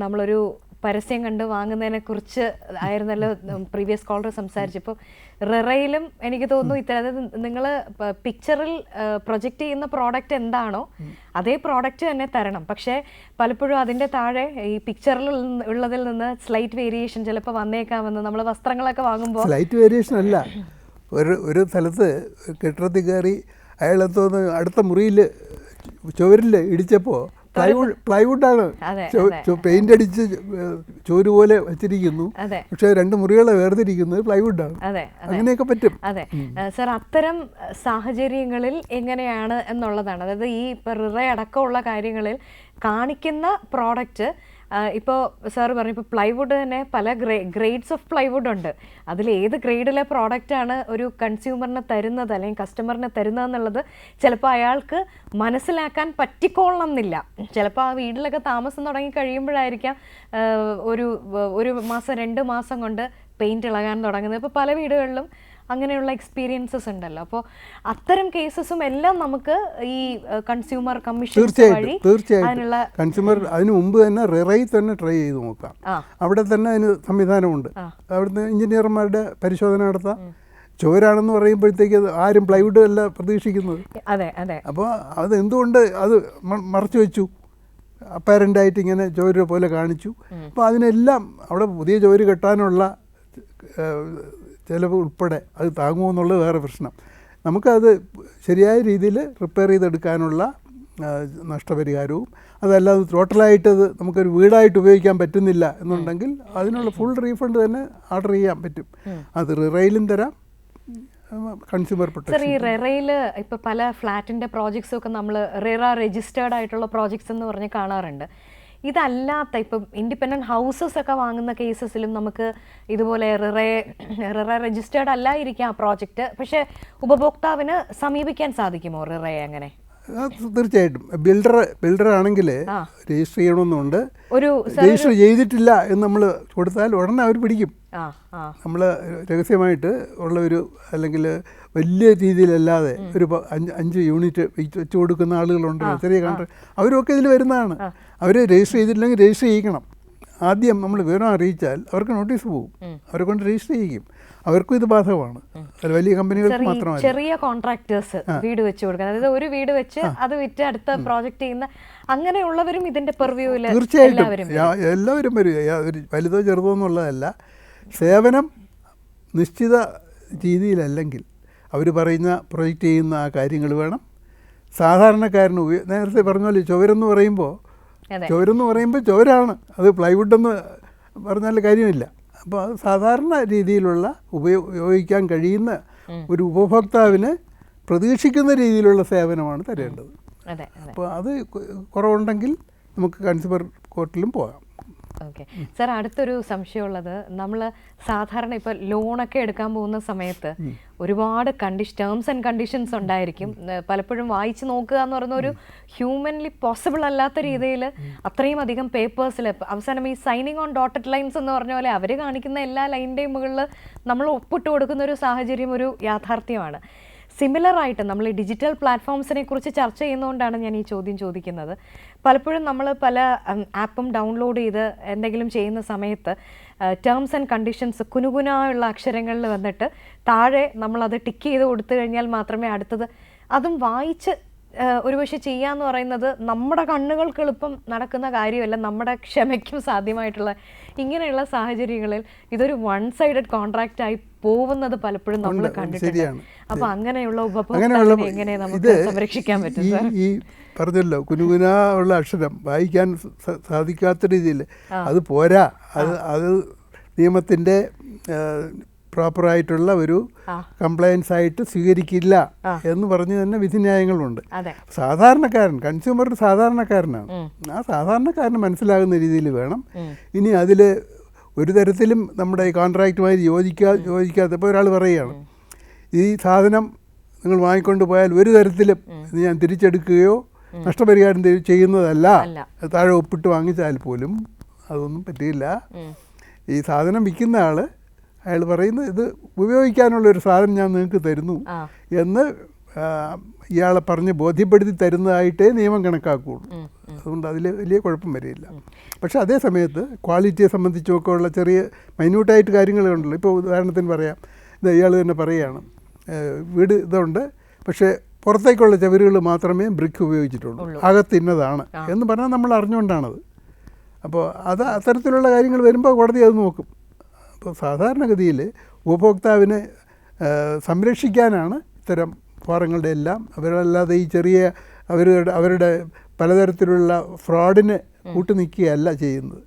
നമ്മളൊരു പരസ്യം കണ്ട് വാങ്ങുന്നതിനെ കുറിച്ച് ആയിരുന്നല്ലോ പ്രീവിയസ് കോളർ സംസാരിച്ചപ്പോൾ. റെറയിലും എനിക്ക് തോന്നുന്നു അതായത് നിങ്ങൾ പിക്ചറിൽ പ്രൊജക്റ്റ് ചെയ്യുന്ന പ്രോഡക്റ്റ് എന്താണോ അതേ പ്രോഡക്റ്റ് തന്നെ തരണം. പക്ഷേ പലപ്പോഴും അതിൻ്റെ താഴെ ഈ പിക്ചറിൽ ഉള്ളതിൽ നിന്ന് സ്ലൈറ്റ് വേരിയേഷൻ ചിലപ്പോൾ വന്നേക്കാമെന്ന് നമ്മൾ വസ്ത്രങ്ങളൊക്കെ വാങ്ങുമ്പോൾ. സ്ലൈറ്റ് വേരിയേഷൻ അല്ല, ഒരു സ്ഥലത്ത് കെട്ടിടത്തിൽ കയറി അയാളെത്തോന്ന് അടുത്ത മുറിയിൽ ചുവരിൽ ഇടിച്ചപ്പോൾ പ്ലൈവുഡാണ് പെയിന്റ് അടിച്ച് ചോര് പോലെ വെച്ചിരിക്കുന്നു. പക്ഷെ 2 മുറികളെ വേർതിരിക്കുന്നത് പ്ലൈവുഡാണ്. അങ്ങനെയൊക്കെ പറ്റും. അതെ സർ, അത്തരം സാഹചര്യങ്ങളിൽ എങ്ങനെയാണ് എന്നുള്ളതാണ്. അതായത് ഈ റിറേ അടക്കമുള്ള കാര്യങ്ങളിൽ കാണിക്കുന്ന പ്രോഡക്റ്റ് ഇപ്പോൾ സാർ പറഞ്ഞു, ഇപ്പോൾ പ്ലൈവുഡ് തന്നെ പല ഗ്രേഡ്സ് ഓഫ് പ്ലൈവുഡ് ഉണ്ട്. അതിൽ ഏത് ഗ്രേഡിലെ പ്രോഡക്റ്റാണ് ഒരു കൺസ്യൂമറിന് തരുന്നത് അല്ലെങ്കിൽ കസ്റ്റമറിന് തരുന്നതെന്നുള്ളത് ചിലപ്പോൾ അയാൾക്ക് മനസ്സിലാക്കാൻ പറ്റിക്കൊള്ളണം എന്നില്ല. ചിലപ്പോൾ ആ വീട്ടിലൊക്കെ താമസം തുടങ്ങി കഴിയുമ്പോഴായിരിക്കാം ഒരു മാസം 2 മാസം കൊണ്ട് പെയിൻറ്റ് ഇളകാൻ തുടങ്ങുന്നത്. ഇപ്പോൾ പല വീടുകളിലും അങ്ങനെയുള്ള എക്സ്പീരിയൻസസ് ഉണ്ടല്ലോ. അപ്പോൾ അത്തരം കേസസും എല്ലാം നമുക്ക് ഈ കൺസ്യൂമർ കമ്മീഷൻ തീർച്ചയായിട്ടും കൺസ്യൂമർ അതിന് മുമ്പ് തന്നെ റിറയിൽ തന്നെ ട്രൈ ചെയ്ത് നോക്കാം. അവിടെ തന്നെ അതിന് സംവിധാനമുണ്ട്. അവിടുന്ന് എഞ്ചിനീയർമാരുടെ പരിശോധന നടത്താം. ചോരാണെന്ന് പറയുമ്പോഴത്തേക്ക് ആരും പ്ലൈവുഡ് അല്ല പ്രതീക്ഷിക്കുന്നത്. അപ്പോൾ അത് എന്തുകൊണ്ട് അത് മറച്ചു വെച്ചു, അപ്പാരൻ്റായിട്ട് ഇങ്ങനെ ചോര പോലെ കാണിച്ചു. അപ്പോൾ അതിനെല്ലാം അവിടെ പുതിയ ചോര് കെട്ടാനുള്ള ചിലവ് ഉൾപ്പെടെ അത് താങ്ങുമോ എന്നുള്ളത് വേറെ പ്രശ്നം. നമുക്കത് ശരിയായ രീതിയിൽ റിപ്പയർ ചെയ്തെടുക്കാനുള്ള നഷ്ടപരിഹാരവും, അതല്ലാതെ ടോട്ടലായിട്ടത് നമുക്കൊരു വീടായിട്ട് ഉപയോഗിക്കാൻ പറ്റുന്നില്ല എന്നുണ്ടെങ്കിൽ അതിനുള്ള ഫുൾ റീഫണ്ട് തന്നെ ഓർഡർ ചെയ്യാൻ പറ്റും. അത് റിറയിലും തരാം, കൺസ്യൂമർ പ്രൊട്ടക്ഷൻ. ഈ റെറയിൽ ഇപ്പോൾ പല ഫ്ലാറ്റിൻ്റെ പ്രോജക്ട്സും ഒക്കെ നമ്മൾ റെറ രജിസ്റ്റേർഡ് ആയിട്ടുള്ള പ്രോജക്ട്സ് എന്ന് പറഞ്ഞ് കാണാറുണ്ട്. ഇതല്ലാത്ത ഇപ്പം ഇൻഡിപെൻഡൻറ്റ് ഹൗസസ് ഒക്കെ വാങ്ങുന്ന കേസസിലും നമുക്ക് ഇതുപോലെ റിറ രജിസ്റ്റേർഡ് അല്ലായിരിക്കാം ആ പ്രോജക്റ്റ്, പക്ഷേ ഉപഭോക്താവിന് സമീപിക്കാൻ സാധിക്കുമോ റിറയെ? അങ്ങനെ തീർച്ചയായിട്ടും. ബിൽഡർ ആണെങ്കിൽ രജിസ്റ്റർ ചെയ്യണമെന്നുണ്ട്. രജിസ്റ്റർ ചെയ്തിട്ടില്ല എന്ന് നമ്മൾ കൊടുത്താൽ ഉടനെ അവർ പിടിക്കും. നമ്മൾ രഹസ്യമായിട്ട് ഉള്ള അല്ലെങ്കിൽ വലിയ രീതിയിലല്ലാതെ ഒരു 5 യൂണിറ്റ് വെച്ച് കൊടുക്കുന്ന ആളുകളുണ്ടല്ലോ, ചെറിയ കോൺട്രാക്ട്, അവരൊക്കെ ഇതിൽ വരുന്നതാണ്. അവർ രജിസ്റ്റർ ചെയ്തിട്ടില്ലെങ്കിൽ രജിസ്റ്റർ ചെയ്യിക്കണം. ആദ്യം നമ്മൾ വിവരം അറിയിച്ചാൽ അവർക്ക് നോട്ടീസ് പോകും, അവരെ കൊണ്ട് രജിസ്റ്റർ ചെയ്യിക്കും. അവർക്കും ഇത് ബാധകമാണ്, വലിയ കമ്പനികൾക്ക് മാത്രമല്ല. ചെറിയ കോൺട്രാക്ടേഴ്സ് വീട് വെച്ച് കൊടുക്കുന്നത്, അതായത് ഒരു വീട് വെച്ച് അത് വിറ്റ് അടുത്ത പ്രോജക്റ്റ് ചെയ്യുന്ന അങ്ങനെയുള്ളവരും ഇതിന്റെ പെർവ്യൂവിൽ തീർച്ചയായിട്ടും എല്ലാവരും വരും. വലുതോ ചെറുതോ എന്നുള്ളതല്ല, സേവനം നിശ്ചിത രീതിയിലല്ലെങ്കിൽ അവർ പറയുന്ന പ്രൊജക്റ്റ് ചെയ്യുന്ന ആ കാര്യങ്ങൾ വേണം. സാധാരണക്കാരന് നേരത്തെ പറഞ്ഞ പോലെ ചുവരെന്ന് പറയുമ്പോൾ ചുവരാണ്, അത് പ്ലൈവുഡെന്ന് പറഞ്ഞാൽ കാര്യമില്ല. അപ്പോൾ അത് സാധാരണ രീതിയിലുള്ള ഉപയോഗിക്കാൻ കഴിയുന്ന ഒരു ഉപഭോക്താവിന് പ്രതീക്ഷിക്കുന്ന രീതിയിലുള്ള സേവനമാണ് തരേണ്ടത്. അപ്പോൾ അത് കുറവുണ്ടെങ്കിൽ നമുക്ക് കൺസ്യൂമർ കോർട്ടിലും പോകാം. ഓക്കെ സാർ, അടുത്തൊരു സംശയമുള്ളത്, നമ്മൾ സാധാരണ ഇപ്പോൾ ലോണൊക്കെ എടുക്കാൻ പോകുന്ന സമയത്ത് ഒരുപാട് ടേംസ് ആൻഡ് കണ്ടീഷൻസ് ഉണ്ടായിരിക്കും. പലപ്പോഴും വായിച്ച് നോക്കുക എന്ന് പറയുന്ന ഒരു ഹ്യൂമൻലി പോസിബിൾ അല്ലാത്ത രീതിയിൽ അത്രയും അധികം പേപ്പേഴ്സിൽ അവസാനം ഈ സൈനിങ് ഓൺ ഡോട്ടഡ് ലൈൻസ് എന്ന് പറഞ്ഞ പോലെ അവർ കാണിക്കുന്ന എല്ലാ ലൈനിൻ്റെയും മുകളിൽ നമ്മൾ ഒപ്പിട്ട് കൊടുക്കുന്ന ഒരു സാഹചര്യം ഒരു യാഥാർത്ഥ്യമാണ്. സിമിലറായിട്ട് നമ്മൾ ഈ ഡിജിറ്റൽ പ്ലാറ്റ്ഫോംസിനെ കുറിച്ച് ചർച്ച ചെയ്യുന്നതുകൊണ്ടാണ് ഞാൻ ഈ ചോദ്യം ചോദിക്കുന്നത്. പലപ്പോഴും നമ്മൾ പല ആപ്പും ഡൗൺലോഡ് ചെയ്ത് എന്തെങ്കിലും ചെയ്യുന്ന സമയത്ത് ടേംസ് ആൻഡ് കണ്ടീഷൻസ് കുനുകുനായുള്ള അക്ഷരങ്ങളിൽ വന്നിട്ട് താഴെ നമ്മളത് ടിക്ക് ചെയ്ത് കൊടുത്തു കഴിഞ്ഞാൽ മാത്രമേ അടുത്തത് അതും വായിച്ച് ഒരുപക്ഷെ ചെയ്യാന്ന് പറയുന്നത് നമ്മുടെ കണ്ണുകൾക്ക് എളുപ്പം നടക്കുന്ന കാര്യമല്ല, നമ്മുടെ ക്ഷമയ്ക്കും സാധ്യമായിട്ടുള്ള ഇങ്ങനെയുള്ള സാഹചര്യങ്ങളിൽ ഇതൊരു വൺ സൈഡഡ് കോൺട്രാക്റ്റ് ആയി പോകുന്നത് പലപ്പോഴും നമ്മൾ കണ്ടിട്ടുണ്ട്. അപ്പൊ അങ്ങനെയുള്ള ഉപഭോക്താക്കളെ എങ്ങനെ നമുക്ക് സംരക്ഷിക്കാൻ പറ്റും? ഈ പറഞ്ഞല്ലോ കുനുകുന ഉള്ള അക്ഷരം വായിക്കാൻ സാധിക്കാത്ത രീതിയിൽ അത് പോരാ, അത് നിയമത്തിൻ്റെ പ്രോപ്പറായിട്ടുള്ള ഒരു കംപ്ലയൻസ് ആയിട്ട് സ്വീകരിക്കില്ല എന്ന് പറഞ്ഞ് തന്നെ വിധിന്യായങ്ങളുണ്ട്. സാധാരണക്കാരൻ കൺസ്യൂമർ സാധാരണക്കാരനാണ്, ആ സാധാരണക്കാരന് മനസ്സിലാകുന്ന രീതിയിൽ വേണം. ഇനി അതിൽ ഒരു തരത്തിലും നമ്മുടെ ഈ കോൺട്രാക്റ്റുമായി യോജിക്കാത്ത ഇപ്പോൾ ഒരാൾ പറയുകയാണ് ഈ സാധനം നിങ്ങൾ വാങ്ങിക്കൊണ്ട് പോയാൽ ഒരു തരത്തിലും ഇത് ഞാൻ തിരിച്ചെടുക്കുകയോ നഷ്ടപരിഹാരം ചെയ്യുന്നതല്ല, താഴെ ഒപ്പിട്ട് വാങ്ങിച്ചാൽ പോലും അതൊന്നും പറ്റില്ല. ഈ സാധനം വിൽക്കുന്ന ആൾ അയാൾ പറയുന്നത് ഇത് ഉപയോഗിക്കാനുള്ളൊരു സാധനം ഞാൻ നിങ്ങൾക്ക് തരുന്നു എന്ന് ഇയാളെ പറഞ്ഞ് ബോധ്യപ്പെടുത്തി തരുന്നതായിട്ടേ നിയമം കണക്കാക്കുകയുള്ളൂ. അതുകൊണ്ട് അതിൽ വലിയ കുഴപ്പം വരില്ല. പക്ഷേ അതേ സമയത്ത് ക്വാളിറ്റിയെ സംബന്ധിച്ചൊക്കെ ഉള്ള ചെറിയ മൈന്യൂട്ടായിട്ട് കാര്യങ്ങളുണ്ടല്ലോ. ഇപ്പോൾ ഉദാഹരണത്തിന് പറയാം, ഇത് ഇയാൾ തന്നെ പറയുകയാണ് വീട് ഇതുണ്ട്, പക്ഷേ പുറത്തേക്കുള്ള ചുവരുകൾ മാത്രമേ ബ്രിക്ക് ഉപയോഗിച്ചിട്ടുള്ളൂ, അകത്തിന്നതാണ് എന്ന് പറഞ്ഞാൽ നമ്മൾ അറിഞ്ഞുകൊണ്ടാണത്. അപ്പോൾ അത് അത്തരത്തിലുള്ള കാര്യങ്ങൾ വരുമ്പോൾ കോടതി അത് നോക്കും. അപ്പോൾ സാധാരണഗതിയിൽ ഉപഭോക്താവിനെ സംരക്ഷിക്കാനാണ് ഇത്തരം ഫോറങ്ങളുടെ എല്ലാം. അവരല്ലാതെ ഈ ചെറിയ അവരുടെ പലതരത്തിലുള്ള ഫ്രോഡിനെ കൂട്ടുനിൽക്കുകയല്ല ചെയ്യുന്നത്.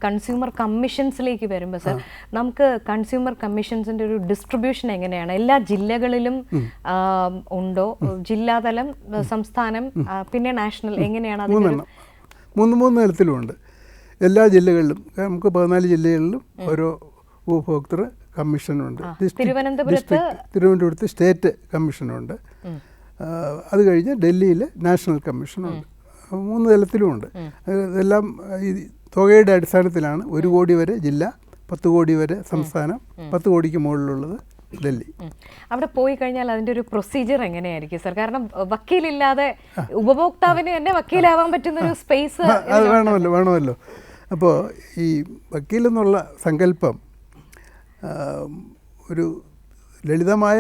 കൺസ്യൂമർ കമ്മീഷൻസിലേക്ക് വരുമ്പോൾ സർ, നമുക്ക് കൺസ്യൂമർ കമ്മീഷൻസിൻ്റെ ഒരു ഡിസ്ട്രിബ്യൂഷൻ എങ്ങനെയാണ്? എല്ലാ ജില്ലകളിലും ഉണ്ടോ? ജില്ലാതലം, സംസ്ഥാനം, പിന്നെ നാഷണൽ, എങ്ങനെയാണ്? മൂന്ന് തലത്തിലുമുണ്ട്. എല്ലാ ജില്ലകളിലും നമുക്ക് 14 ജില്ലകളിലും ഓരോ ഉപഭോക്തൃ കമ്മീഷനുണ്ട്. തിരുവനന്തപുരത്ത് സ്റ്റേറ്റ് കമ്മീഷനുണ്ട്. അത് കഴിഞ്ഞ് ഡൽഹിയിൽ നാഷണൽ കമ്മീഷനുണ്ട്. 3 തലത്തിലുമുണ്ട്. ഇതെല്ലാം ഈ തുകയുടെ അടിസ്ഥാനത്തിലാണ്. 1 കോടി വരെ ജില്ല, 10 കോടി വരെ സംസ്ഥാനം, 10 കോടിക്ക് മുകളിലുള്ളത് ഡൽഹി. അവിടെ പോയി കഴിഞ്ഞാൽ അതിൻ്റെ ഒരു പ്രൊസീജിയർ എങ്ങനെയായിരിക്കും സർ? കാരണം വക്കീലില്ലാതെ ഉപഭോക്താവിന് തന്നെ വക്കീലാവാൻ പറ്റുന്നൊരു സ്പേസ് അത് വേണമല്ലോ. അപ്പോൾ ഈ വക്കീലെന്നുള്ള സങ്കല്പം ഒരു ലളിതമായ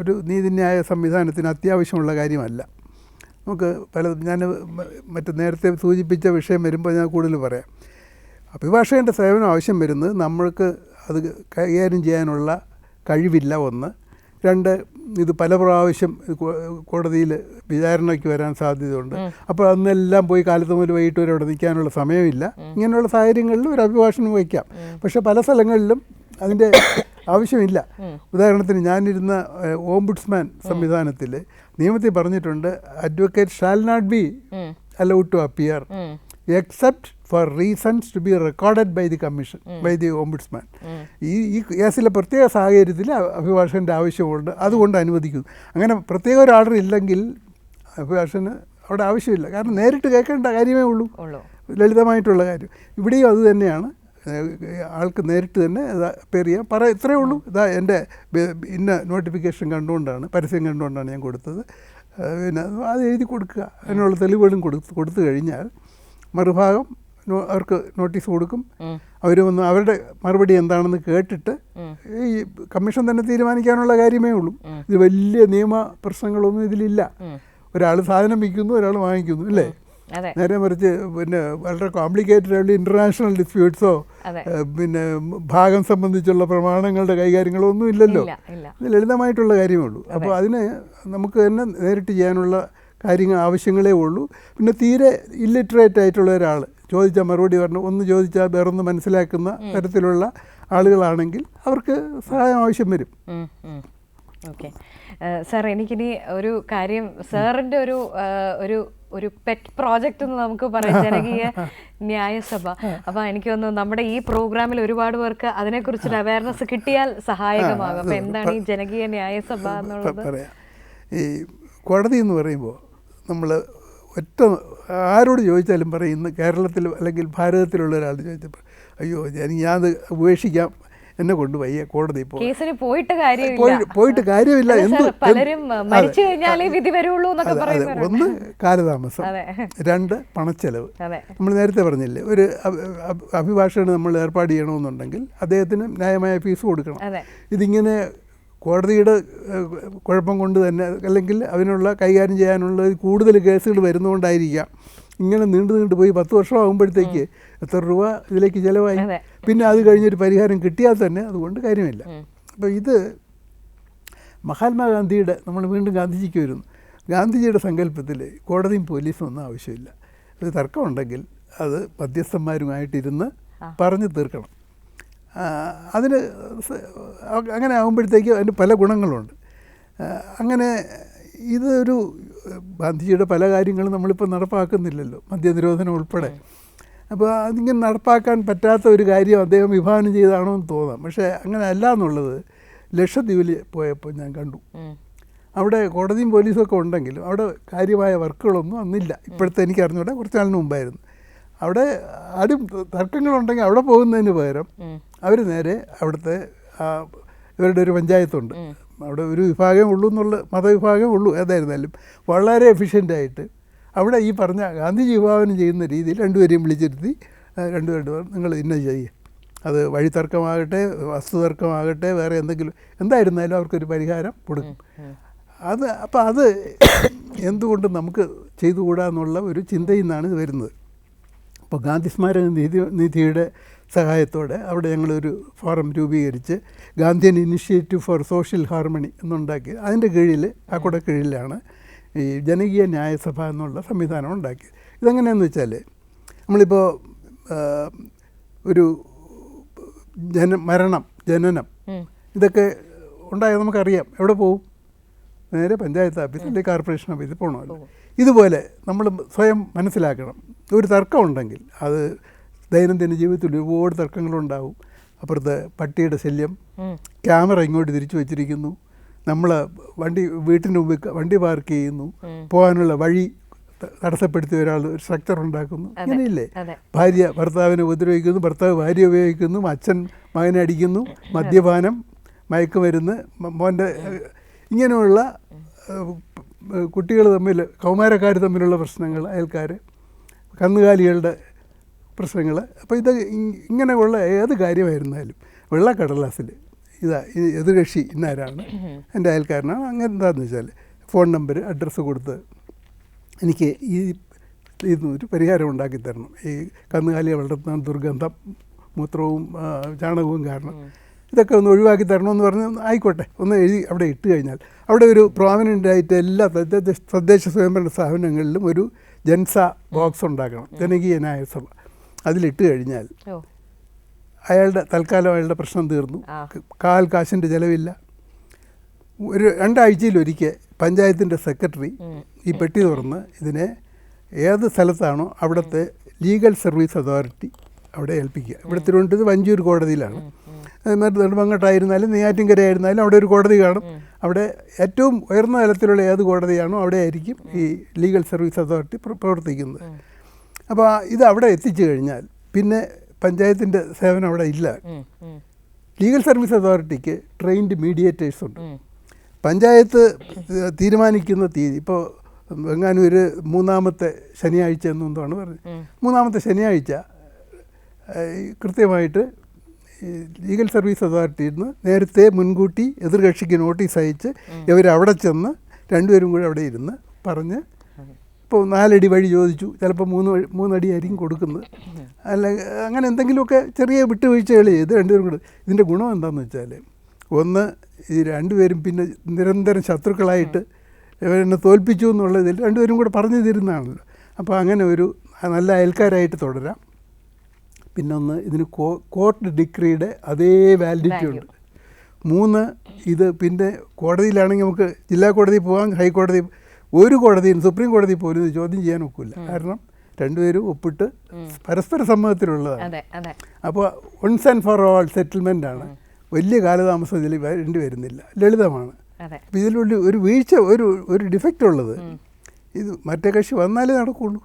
ഒരു നീതിന്യായ സംവിധാനത്തിന് അത്യാവശ്യമുള്ള കാര്യമല്ല. നമുക്ക് ഞാൻ നേരത്തെ സൂചിപ്പിച്ച വിഷയം വരുമ്പോൾ ഞാൻ കൂടുതൽ പറയാം. അഭിഭാഷകൻ്റെ സേവനം ആവശ്യം വരുന്നത് നമ്മൾക്ക് അത് കൈകാര്യം ചെയ്യാനുള്ള കഴിവില്ല, 1. 2, ഇത് പല പ്രാവശ്യം കോടതിയിൽ വിചാരണയ്ക്ക് വരാൻ സാധ്യതയുണ്ട്. അപ്പോൾ അന്നെല്ലാം പോയി കാലത്ത് മുതൽ വൈകിട്ട് വരെ അവിടെ നിൽക്കാനുള്ള സമയമില്ല. ഇങ്ങനെയുള്ള സാഹചര്യങ്ങളിൽ ഒരു അഭിഭാഷകന് വയ്ക്കാം. പക്ഷേ പല സ്ഥലങ്ങളിലും അതിൻ്റെ ആവശ്യമില്ല. ഉദാഹരണത്തിന് ഞാനിരുന്ന ഓംബുഡ്സ്മാൻ സംവിധാനത്തിൽ നിയമത്തിൽ പറഞ്ഞിട്ടുണ്ട്, advocate shall not be allowed to appear except for reasons to be recorded by the commission, by the ombudsman. ഈ കേസിലെ പ്രത്യേക സാഹചര്യത്തിൽ അഭിഭാഷകൻ്റെ ആവശ്യമുണ്ട്, അതുകൊണ്ട് അനുവദിക്കുന്നു. അങ്ങനെ പ്രത്യേക ഒരു ഓർഡർ ഇല്ലെങ്കിൽ അഭിഭാഷകന് അവിടെ ആവശ്യമില്ല. കാരണം നേരിട്ട് കേൾക്കേണ്ട കാര്യമേ ഉള്ളൂ, ലളിതമായിട്ടുള്ള കാര്യം. ഇവിടെയും അത് തന്നെയാണ്. ആൾക്ക് നേരിട്ട് തന്നെ അപ്പയർ ചെയ്യാം, ഇത്രയേ ഉള്ളൂ. ഇതാ എൻ്റെ ഇന്ന നോട്ടിഫിക്കേഷൻ കണ്ടുകൊണ്ടാണ്, പരസ്യം കണ്ടുകൊണ്ടാണ് ഞാൻ കൊടുത്തത്, പിന്നെ അത് എഴുതി കൊടുക്കുക. അതിനുള്ള തെളിവുകളും കൊടുത്തു കഴിഞ്ഞാൽ മറുഭാഗം അവർക്ക് നോട്ടീസ് കൊടുക്കും. അവർ വന്ന് അവരുടെ മറുപടി എന്താണെന്ന് കേട്ടിട്ട് ഈ കമ്മീഷൻ തന്നെ തീരുമാനിക്കാനുള്ള കാര്യമേ ഉള്ളൂ. ഇത് വലിയ നിയമ പ്രശ്നങ്ങളൊന്നും ഇതിലില്ല. ഒരാൾ സാധനം വിൽക്കുന്നു, ഒരാൾ വാങ്ങിക്കുന്നു, അല്ലേ? അതെ. നേരെ മറിച്ച് പിന്നെ വളരെ കോംപ്ലിക്കേറ്റഡ് ആയിട്ടുള്ള ഇൻ്റർനാഷണൽ ഡിസ്പ്യൂട്ട്സോ അതെ. പിന്നെ ഭാഗം സംബന്ധിച്ചുള്ള പ്രമാണങ്ങളുടെ കൈകാര്യങ്ങളോ ഒന്നും ഇല്ലല്ലോ. ഇല്ല. ഇത് ലളിതമായിട്ടുള്ള കാര്യമേ ഉള്ളൂ. അപ്പോൾ അതിന് നമുക്ക് തന്നെ നേരിട്ട് ചെയ്യാനുള്ള കാര്യങ്ങൾ ആവശ്യങ്ങളേ ഉള്ളൂ. പിന്നെ തീരെ ഇല്ലിറ്ററേറ്റ് ആയിട്ടുള്ള ഒരാൾ ചോദിച്ചാൽ മറുപടി പറഞ്ഞു, ഒന്ന് ചോദിച്ചാൽ വേറൊന്ന് മനസ്സിലാക്കുന്ന തരത്തിലുള്ള ആളുകളാണെങ്കിൽ അവർക്ക് സഹായം ആവശ്യം വരും. ഓക്കെ സാർ, എനിക്കിനി ഒരു കാര്യം, സാറിൻ്റെ ഒരു പെറ്റ് പ്രോജക്റ്റ് എന്ന് നമുക്ക് പറയാം, ജനകീയ ന്യായസഭ. അപ്പോൾ എനിക്ക് തോന്നുന്നു നമ്മുടെ ഈ പ്രോഗ്രാമിൽ ഒരുപാട് പേർക്ക് അതിനെക്കുറിച്ചൊരു അവയർനെസ് കിട്ടിയാൽ സഹായകമാകും. അപ്പോൾ എന്താണ് ഈ ജനകീയ ന്യായസഭ എന്നുള്ളത്? പറയാം. ഈ കോടതി എന്ന് പറയുമ്പോൾ നമ്മൾ ആരോട് ചോദിച്ചാലും പറയും, ഇന്ന് കേരളത്തിൽ അല്ലെങ്കിൽ ഭാരതത്തിലുള്ള ഒരാൾ ചോദിച്ചപ്പോൾ അയ്യോ ഞാനത് ഉപേക്ഷിക്കാം, എന്നെ കൊണ്ട് വയ്യ കോടതി കേസിന് പോയിട്ട് കാര്യമില്ല. പലരും മരിച്ചു കഴിഞ്ഞാലേ വിധി വരുള്ളൂ എന്നൊക്കെ പറയുന്നത്. ഒന്ന് കാലതാമസം, രണ്ട് പണച്ചെലവ്. നമ്മൾ നേരത്തെ പറഞ്ഞില്ലേ, ഒരു അഭിഭാഷകന് നമ്മൾ ഏർപ്പാട് ചെയ്യണമെന്നുണ്ടെങ്കിൽ അദ്ദേഹത്തിന് ന്യായമായ ഫീസ് കൊടുക്കണം. ഇതിങ്ങനെ കോടതിയുടെ കുഴപ്പം കൊണ്ട് തന്നെ, അല്ലെങ്കിൽ അതിനുള്ള കൈകാര്യം ചെയ്യാനുള്ള കൂടുതൽ കേസുകൾ വരുന്നതുകൊണ്ടായിരിക്കാം ഇങ്ങനെ നീണ്ടു പോയി 10 വർഷമാകുമ്പോഴത്തേക്ക് എത്ര രൂപ ഇതിലേക്ക് ചിലവായി. പിന്നെ അത് കഴിഞ്ഞൊരു പരിഹാരം കിട്ടിയാൽ തന്നെ അതുകൊണ്ട് കാര്യമില്ല. അപ്പോൾ ഇത് മഹാത്മാഗാന്ധിയുടെ, നമ്മൾ വീണ്ടും ഗാന്ധിജിക്ക് വരുന്നു, ഗാന്ധിജിയുടെ സങ്കല്പത്തിൽ കോടതിയും പോലീസും ഒന്നും ആവശ്യമില്ല. ഒരു തർക്കമുണ്ടെങ്കിൽ അത് മധ്യസ്ഥന്മാരുമായിട്ടിരുന്ന് പറഞ്ഞു തീർക്കണം. അതിന് അങ്ങനെ ആകുമ്പോഴത്തേക്കും അതിന് പല ഗുണങ്ങളുണ്ട്. അങ്ങനെ ഇതൊരു ഗാന്ധിജിയുടെ പല കാര്യങ്ങളും നമ്മളിപ്പോൾ നടപ്പാക്കുന്നില്ലല്ലോ, മദ്യനിരോധനം ഉൾപ്പെടെ. അപ്പോൾ അതിങ്ങനെ നടപ്പാക്കാൻ പറ്റാത്ത ഒരു കാര്യം അദ്ദേഹം വിഭാവനം ചെയ്താണോ എന്ന് തോന്നാം. പക്ഷേ അങ്ങനെ അല്ല എന്നുള്ളത് ലക്ഷദ്വീപിൽ പോയപ്പോൾ ഞാൻ കണ്ടു. അവിടെ കോടതിയും പോലീസും ഒക്കെ ഉണ്ടെങ്കിലും അവിടെ കാര്യമായ വർക്കുകളൊന്നും അന്നില്ല. ഇപ്പോഴത്തെ എനിക്ക് അറിഞ്ഞൂടെ, കുറച്ച് നാളിന് മുമ്പായിരുന്നു. അവിടെ ആദ്യം തർക്കങ്ങളുണ്ടെങ്കിൽ അവിടെ പോകുന്നതിന് പകരം അവർ നേരെ അവിടുത്തെ ഇവരുടെ ഒരു പഞ്ചായത്തുണ്ട്, അവിടെ ഒരു വിഭാഗം ഉള്ളൂ എന്നുള്ള മതവിഭാഗം ഉള്ളൂ, ഏതായിരുന്നാലും വളരെ എഫിഷ്യൻ്റായിട്ട് അവിടെ ഈ പറഞ്ഞ ഗാന്ധിജി വിഭാവനം ചെയ്യുന്ന രീതിയിൽ രണ്ടുപേരെയും വിളിച്ചിരുത്തി, രണ്ടുപേരും നിങ്ങൾ ഇന്നത് ചെയ്യുക, അത് വഴിത്തർക്കമാകട്ടെ വസ്തുതർക്കമാകട്ടെ വേറെ എന്തെങ്കിലും എന്തായിരുന്നാലും അവർക്കൊരു പരിഹാരം കൊടുക്കും. അപ്പോൾ അത് എന്തുകൊണ്ട് നമുക്ക് ചെയ്തുകൂടാന്നുള്ള ഒരു ചിന്തയിൽ നിന്നാണ് ഇത് വരുന്നത്. അപ്പോൾ ഗാന്ധി സ്മാരക നിധിയുടെ സഹായത്തോടെ അവിടെ ഞങ്ങളൊരു ഫോറം രൂപീകരിച്ച് Gandhian initiative for social harmony എന്നുണ്ടാക്കി, അതിൻ്റെ കീഴിൽ ആ കൂടെ കീഴിലാണ് ഈ ജനകീയ ന്യായസഭ എന്നുള്ള സംവിധാനം ഉണ്ടാക്കിയത്. ഇതെങ്ങനെയാണെന്ന് വെച്ചാൽ നമ്മളിപ്പോൾ ഒരു ജനനം ഇതൊക്കെ ഉണ്ടായാൽ നമുക്കറിയാം, എവിടെ പോകും? നേരെ പഞ്ചായത്ത് ഓഫീസ് അല്ലെങ്കിൽ കോർപ്പറേഷൻ ഓഫീസിൽ പോകണമല്ലോ. ഇതുപോലെ നമ്മൾ സ്വയം മനസ്സിലാക്കണം, ഒരു തർക്കമുണ്ടെങ്കിൽ അത് ദൈനംദിന ജീവിതത്തിൽ ഒരുപാട് തർക്കങ്ങളുണ്ടാവും. അപ്പുറത്ത് പട്ടിയുടെ ശല്യം, ക്യാമറ ഇങ്ങോട്ട് തിരിച്ചു വച്ചിരിക്കുന്നു, നമ്മൾ വീട്ടിൻ്റെ മുമ്പിൽ വണ്ടി പാർക്ക് ചെയ്യുന്നു, പോകാനുള്ള വഴി തടസ്സപ്പെടുത്തിയ ഒരാൾ ഒരു സ്ട്രക്ചർ ഉണ്ടാക്കുന്നു, ഇങ്ങനെയില്ലേ? ഭാര്യ ഭർത്താവിനെ ഉപദ്രവിക്കുന്നു, ഭർത്താവ് ഭാര്യ ഉപയോഗിക്കുന്നു, അച്ഛൻ മകനെ അടിക്കുന്നു, മദ്യപാനം, മയക്കുമരുന്ന്, മോൻ്റെ, ഇങ്ങനെയുള്ള കുട്ടികൾ തമ്മിൽ, കൗമാരക്കാർ തമ്മിലുള്ള പ്രശ്നങ്ങൾ, അയൽക്കാർ, കന്നുകാലികളുടെ പ്രശ്നങ്ങൾ. അപ്പോൾ ഇത് ഇങ്ങനെയുള്ള ഏത് കാര്യമായിരുന്നാലും വെള്ളക്കടലാസിൽ ഇതാ എതിർകക്ഷി ഇന്നാരാണ്, എൻ്റെ അയൽക്കാരനാണ്, അങ്ങനെ എന്താണെന്ന് വെച്ചാൽ ഫോൺ നമ്പർ, അഡ്രസ്സ് കൊടുത്ത് എനിക്ക് ഇതൊരു പരിഹാരം ഉണ്ടാക്കി തരണം, ഈ കന്നുകാലിയെ വളർത്തുന്ന ദുർഗന്ധം, മൂത്രവും ചാണകവും കാരണം ഇതൊക്കെ ഒന്ന് ഒഴിവാക്കി തരണമെന്ന് പറഞ്ഞ് ആയിക്കോട്ടെ ഒന്ന് എഴുതി അവിടെ ഇട്ട് കഴിഞ്ഞാൽ, അവിടെ ഒരു പ്രോമിനൻ്റായിട്ട് എല്ലാ തദ്ദേശ സ്വയംഭരണ സ്ഥാപനങ്ങളിലും ഒരു ജൻസ ബോക്സ് ഉണ്ടാക്കണം, ജനകീയ ന്യായസഭ. അതിലിട്ട് കഴിഞ്ഞാൽ അയാളുടെ തൽക്കാലം അയാളുടെ പ്രശ്നം തീർന്നു, കാശിൻ്റെ ചിലവില്ല. ഒരു 2 ആഴ്ചയിലൊരിക്കൽ പഞ്ചായത്തിൻ്റെ സെക്രട്ടറി ഈ പെട്ടി തുറന്ന് ഇതിനെ ഏത് സ്ഥലത്താണോ അവിടുത്തെ ലീഗൽ സർവീസ് അതോറിറ്റി അവിടെ ഏൽപ്പിക്കുക. ഇവിടെ തിരുവനന്തപുരത്ത് വഞ്ചൂർ കോടതിയിലാണ്, അതുമാതിരി നെടുമങ്ങാട്ടായിരുന്നാലും നെയ്യാറ്റിൻകര ആയിരുന്നാലും അവിടെ ഒരു കോടതി കാണും. അവിടെ ഏറ്റവും ഉയർന്ന തലത്തിലുള്ള ഏത് കോടതിയാണോ അവിടെ ആയിരിക്കും ഈ ലീഗൽ സർവീസ് അതോറിറ്റി പ്രവർത്തിക്കുന്നത്. അപ്പോൾ ഇത് അവിടെ എത്തിച്ചു കഴിഞ്ഞാൽ പിന്നെ പഞ്ചായത്തിൻ്റെ സേവനം അവിടെ ഇല്ല. ലീഗൽ സർവീസ് അതോറിറ്റിക്ക് ട്രെയിൻഡ് മീഡിയേറ്റേഴ്സ് ഉണ്ട്. പഞ്ചായത്ത് തീരുമാനിക്കുന്ന തീയതി, ഇപ്പോൾ എങ്ങാനും ഒരു 3-ാമത്തെ ശനിയാഴ്ച എന്നെന്താണ് പറഞ്ഞത്, 3-ാമത്തെ ശനിയാഴ്ച കൃത്യമായിട്ട് ലീഗൽ സർവീസ് അതോറിറ്റിയിൽ നിന്ന് നേരത്തെ മുൻകൂട്ടി എതിർകക്ഷിക്ക് നോട്ടീസ് അയച്ച് ഇവരവിടെ ചെന്ന് രണ്ടുപേരും കൂടി അവിടെ ഇരുന്ന് പറഞ്ഞ് ഇപ്പോൾ 4 അടി വഴി ചോദിച്ചു, ചിലപ്പോൾ 3 അടി ആയിരിക്കും കൊടുക്കുന്നത്. അല്ല അങ്ങനെ എന്തെങ്കിലുമൊക്കെ ചെറിയ വിട്ടുവീഴ്ചകൾ ചെയ്ത് രണ്ടുപേരും കൂടെ. ഇതിൻ്റെ ഗുണം എന്താണെന്ന് വെച്ചാൽ, ഒന്ന് ഈ രണ്ടുപേരും പിന്നെ നിരന്തരം ശത്രുക്കളായിട്ട് എന്നെ തോൽപ്പിച്ചു എന്നുള്ളതിൽ രണ്ടുപേരും കൂടെ പറഞ്ഞു തരുന്നതാണല്ലോ. അപ്പോൾ അങ്ങനെ ഒരു നല്ല അയൽക്കാരായിട്ട് തുടരാം. പിന്നൊന്ന്, ഇതിന് കോർട്ട് ഡിക്രിയുടെ അതേ വാലിഡിറ്റി ഉണ്ട്. 3, ഇത് പിന്നെ കോടതിയിലാണെങ്കിൽ നമുക്ക് ജില്ലാ കോടതി പോകാം, ഹൈക്കോടതി, ഒരു കോടതിയും സുപ്രീം കോടതി പോലും ഇത് ചോദ്യം ചെയ്യാൻ ഒക്കില്ല. കാരണം രണ്ടുപേരും ഒപ്പിട്ട് പരസ്പര സമ്മതത്തിലുള്ളതാണ്. അപ്പോൾ വൺസ് ആൻഡ് ഫോർ ഓൾ സെറ്റിൽമെൻ്റാണ്. വലിയ കാലതാമസം ഇതിൽ വേണ്ടി വരുന്നില്ല, ലളിതമാണ്. അപ്പോൾ ഇതിലുള്ള ഒരു വീഴ്ച, ഒരു ഡിഫക്റ്റ് ഉള്ളത്, ഇത് മറ്റേ കക്ഷി വന്നാലേ നടക്കുള്ളൂ.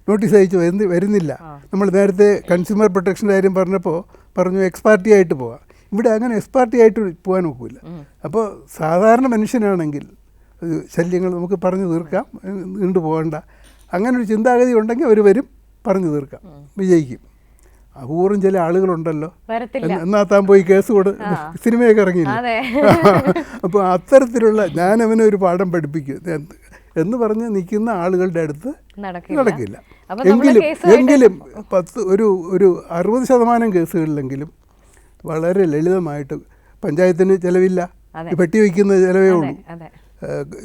നോട്ടീസ് അയച്ചു വരുന്നില്ല. നമ്മൾ നേരത്തെ കൺസ്യൂമർ പ്രൊട്ടക്ഷൻ്റെ കാര്യം പറഞ്ഞപ്പോൾ പറഞ്ഞു എക്സ് പാർട്ടി ആയിട്ട് പോകാം. ഇവിടെ അങ്ങനെ എക്സ് പാർട്ടി ആയിട്ട് പോകാൻ ഒക്കില്ല. അപ്പോൾ സാധാരണ മനുഷ്യനാണെങ്കിൽ ശല്യങ്ങൾ നമുക്ക് പറഞ്ഞു തീർക്കാം, നീണ്ടു പോകണ്ട. അങ്ങനെ ഒരു ചിന്താഗതി ഉണ്ടെങ്കിൽ അവർ വരും, പറഞ്ഞു തീർക്കാം, വിജയിക്കും. അപൂർവം ചില ആളുകളുണ്ടല്ലോ, എന്നാ താൻ പോയി കേസ് സിനിമയൊക്കെ ഇറങ്ങിയില്ല. അപ്പോൾ അത്തരത്തിലുള്ള ഞാൻ അവനെ ഒരു പാഠം പഠിപ്പിക്കും എന്ന് പറഞ്ഞ് നിൽക്കുന്ന ആളുകളുടെ അടുത്ത് നടക്കില്ല. എങ്കിലും ഒരു 60% കേസുകളിലെങ്കിലും വളരെ ലളിതമായിട്ട്, പഞ്ചായത്തിന് ചിലവില്ല, പെട്ടി വയ്ക്കുന്ന ചിലവേ ഉള്ളൂ.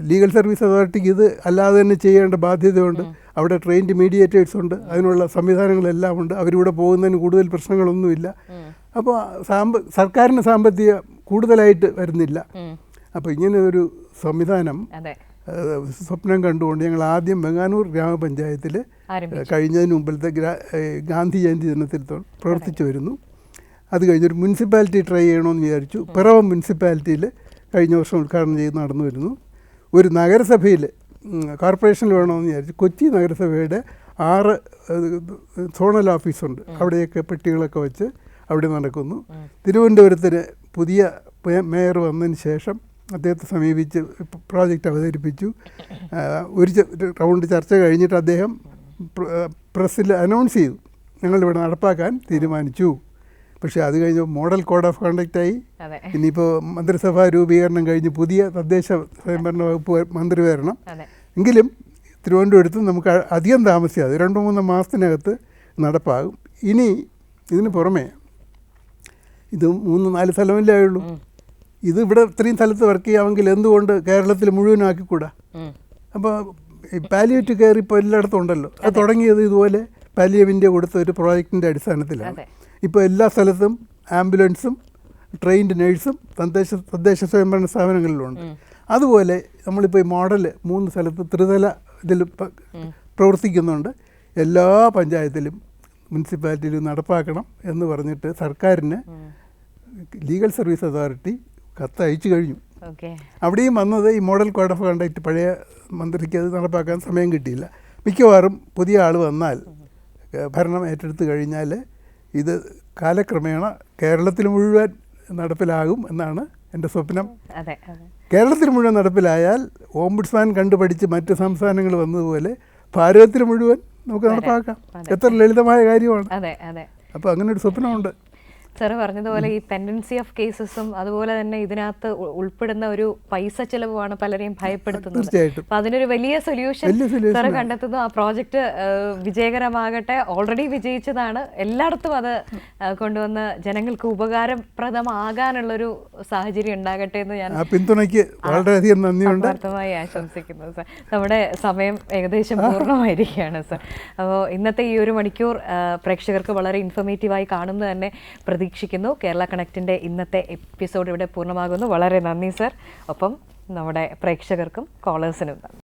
ലീഗൽ സർവീസ് അതോറിറ്റിക്ക് ഇത് അല്ലാതെ തന്നെ ചെയ്യേണ്ട ബാധ്യതയുണ്ട്. അവിടെ ട്രെയിൻഡ് മീഡിയേറ്റേഴ്സ് ഉണ്ട്, അതിനുള്ള സംവിധാനങ്ങളെല്ലാം ഉണ്ട്. അവരിവിടെ പോകുന്നതിന് കൂടുതൽ പ്രശ്നങ്ങളൊന്നുമില്ല. അപ്പോൾ സർക്കാരിന് സാമ്പത്തിക കൂടുതലായിട്ട് വരുന്നില്ല. അപ്പോൾ ഇങ്ങനെ ഒരു സംവിധാനം സ്വപ്നം കണ്ടുകൊണ്ട് ഞങ്ങൾ ആദ്യം വെങ്ങാനൂർ ഗ്രാമപഞ്ചായത്തിൽ കഴിഞ്ഞതിന് മുമ്പിലത്തെ ഗാന്ധി ജയന്തി ദിനത്തിൽ പ്രവർത്തിച്ചു വരുന്നു. അത് കഴിഞ്ഞൊരു മുനിസിപ്പാലിറ്റി ട്രൈ ചെയ്യണമെന്ന് വിചാരിച്ചു. പിറവം മുനിസിപ്പാലിറ്റിയിൽ കഴിഞ്ഞ വർഷം ഉദ്ഘാടനം ചെയ്ത് നടന്നു വരുന്നു. ഒരു നഗരസഭയിൽ കോർപ്പറേഷനിൽ വേണമെന്ന് വിചാരിച്ചു. കൊച്ചി നഗരസഭയുടെ 6 സോണൽ ഓഫീസുണ്ട്, അവിടെയൊക്കെ പെട്ടികളൊക്കെ വെച്ച് അവിടെ നടക്കുന്നു. തിരുവനന്തപുരത്തിന് പുതിയ മേയർ വന്നതിന് ശേഷം അദ്ദേഹത്തെ സമീപിച്ച് പ്രോജക്റ്റ് അവതരിപ്പിച്ചു. ഒരു റൗണ്ട് ചർച്ച കഴിഞ്ഞിട്ട് അദ്ദേഹം പ്രസ്സിൽ അനൗൺസ് ചെയ്തു, ഞങ്ങളിവിടെ നടപ്പാക്കാൻ തീരുമാനിച്ചു. പക്ഷേ അത് കഴിഞ്ഞ് മോഡൽ കോഡ് ഓഫ് കണ്ടക്റ്റായി. ഇനിയിപ്പോൾ മന്ത്രിസഭാ രൂപീകരണം കഴിഞ്ഞ് പുതിയ തദ്ദേശ സ്വയംഭരണ വകുപ്പ് മന്ത്രി വരണം. എങ്കിലും തിരുവനന്തപുരത്ത് നമുക്ക് അധികം താമസിയാതെ 2-3 മാസത്തിനകത്ത് നടപ്പാകും. ഇനി ഇതിന് പുറമെ ഇത് 3-4 സ്ഥലമല്ലേ ആയുള്ളൂ. ഇത് ഇവിടെ ഇത്രയും സ്ഥലത്ത് വർക്ക് ചെയ്യാമെങ്കിൽ എന്തുകൊണ്ട് കേരളത്തിൽ മുഴുവനാക്കിക്കൂടാ? അപ്പോൾ ഈ പാലിയേറ്റീവ് കെയർ ഇപ്പോൾ എല്ലായിടത്തും ഉണ്ടല്ലോ. അത് തുടങ്ങിയത് ഇതുപോലെ പാലിയേവിൻ്റെ കൊടുത്ത ഒരു പ്രോജക്റ്റിൻ്റെ അടിസ്ഥാനത്തിലാണ്. ഇപ്പോൾ എല്ലാ സ്ഥലത്തും ആംബുലൻസും ട്രെയിൻഡ് നേഴ്സും തദ്ദേശ സ്വയംഭരണ സ്ഥാപനങ്ങളിലുണ്ട്. അതുപോലെ നമ്മളിപ്പോൾ ഈ മോഡൽ 3 സ്ഥലത്ത് ത്രിതല ഇതിൽ പ്രവർത്തിക്കുന്നുണ്ട്. എല്ലാ പഞ്ചായത്തിലും മുനിസിപ്പാലിറ്റിയിലും നടപ്പാക്കണം എന്ന് പറഞ്ഞിട്ട് സർക്കാരിന് ലീഗൽ സർവീസ് അതോറിറ്റി കത്ത് അയച്ചു കഴിഞ്ഞു. അവിടെയും വന്നത് ഈ മോഡൽ കോഡ് ഓഫ് കണ്ടക്റ്റ് പഴയ മന്ത്രിക്ക് അത് നടപ്പാക്കാൻ സമയം കിട്ടിയില്ല. മിക്കവാറും പുതിയ ആൾ വന്നാൽ ഭരണം ഏറ്റെടുത്ത് കഴിഞ്ഞാൽ ഇത് കാലക്രമേണ കേരളത്തിൽ മുഴുവൻ നടപ്പിലാകും എന്നാണ് എൻ്റെ സ്വപ്നം. കേരളത്തിൽ മുഴുവൻ നടപ്പിലായാൽ ഓംബുഡ്സ്മാൻ കണ്ടുപഠിച്ച് മറ്റ് സംസ്ഥാനങ്ങൾ വന്നതുപോലെ ഭാരതത്തിൽ മുഴുവൻ നമുക്ക് നടപ്പാക്കാം. എത്ര ലളിതമായ കാര്യമാണ്. അപ്പോൾ അങ്ങനെ ഒരു സ്വപ്നമുണ്ട്. സാറ് പറഞ്ഞതുപോലെ ഈ പെൻഡൻസി ഓഫ് കേസസും അതുപോലെ തന്നെ ഇതിനകത്ത് ഉൾപ്പെടുന്ന ഒരു പൈസ ചെലവുമാണ് പലരെയും ഭയപ്പെടുത്തുന്നത്. അപ്പൊ അതിനൊരു വലിയ സൊല്യൂഷൻ സാറ് കണ്ടെത്തുന്നു. ആ പ്രോജക്റ്റ് വിജയകരമാകട്ടെ. ഓൾറെഡി വിജയിച്ചതാണ്. എല്ലായിടത്തും അത് കൊണ്ടുവന്ന് ജനങ്ങൾക്ക് ഉപകാരപ്രദമാകാനുള്ളൊരു സാഹചര്യം ഉണ്ടാകട്ടെ എന്ന് ഞാൻ പിന്തുണയ്ക്ക് വളരെയധികം നന്ദിയുണ്ട്. ആത്മാർത്ഥമായി ആശംസിക്കുന്നു സാർ. നമ്മുടെ സമയം ഏകദേശം പൂർണ്ണമായിരിക്കുകയാണ് സാർ. അപ്പോൾ ഇന്നത്തെ ഈ 1 മണിക്കൂർ പ്രേക്ഷകർക്ക് വളരെ ഇൻഫോർമേറ്റീവായി കാണുന്നത് തന്നെ പ്രതീക്ഷിക്കുന്നു. കേരള കണക്റ്റിൻ്റെ ഇന്നത്തെ എപ്പിസോഡ് ഇവിടെ പൂർണ്ണമാകുന്നു. വളരെ നന്ദി സർ. ഒപ്പം നമ്മുടെ പ്രേക്ഷകർക്കും കോളേഴ്സിനും നന്ദി.